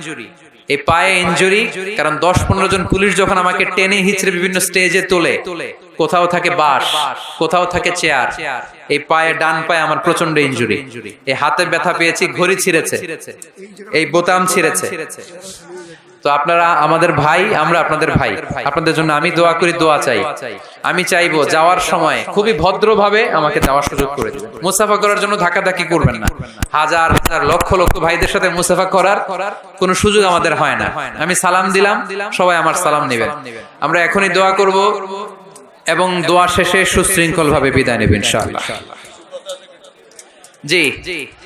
এই পায়ে ইনজুরি কারণ 10-15 জন পুলিশ যখন আমাকে টেনে হিচড়ে বিভিন্ন স্টেজে তোলে, কোথাও থাকে বাঁশ, কোথাও থাকে চেয়ার, এই পায়ে, ডান পায়ে আমার প্রচন্ড ইনজুরি। এই হাতে ব্যথা পেয়েছি, ঘড়ি ছিঁড়েছে, এই বোতাম ছিঁড়েছে। তো আপনারা আমাদের ভাই, আমরা আপনাদের ভাই, আপনাদের জন্য আমি দোয়া করি, দোয়া চাই। আমি চাইবো যাওয়ার সময় খুবই ভদ্রভাবে আমাকে যাওয়ার সুযোগ করে দিবেন। মুসাফা করার জন্য ধাক্কাধাক্কি করবেন না। হাজার হাজার লক্ষ লক্ষ ভাইদের সাথে মুসাফা করার কোনো সুযোগ আমাদের হয় না। আমি সালাম দিলাম, সবাই আমার সালাম নেবেন। আমরা এখনই দোয়া করব এবং দোয়া শেষে সুশৃঙ্খল ভাবে বিদায় নেবেন ইনশাআল্লাহ। জি,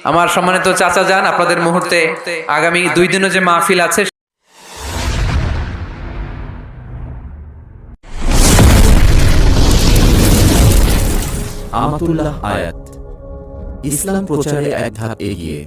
আমার সম্মানিত চাচা যান, আপনাদের মুহূর্তে আগামী 2 দিনও যে মাহফিল আছে, আমাতুল্লাহ আয়াত, ইসলাম প্রচারে এক ধাপ এগিয়ে।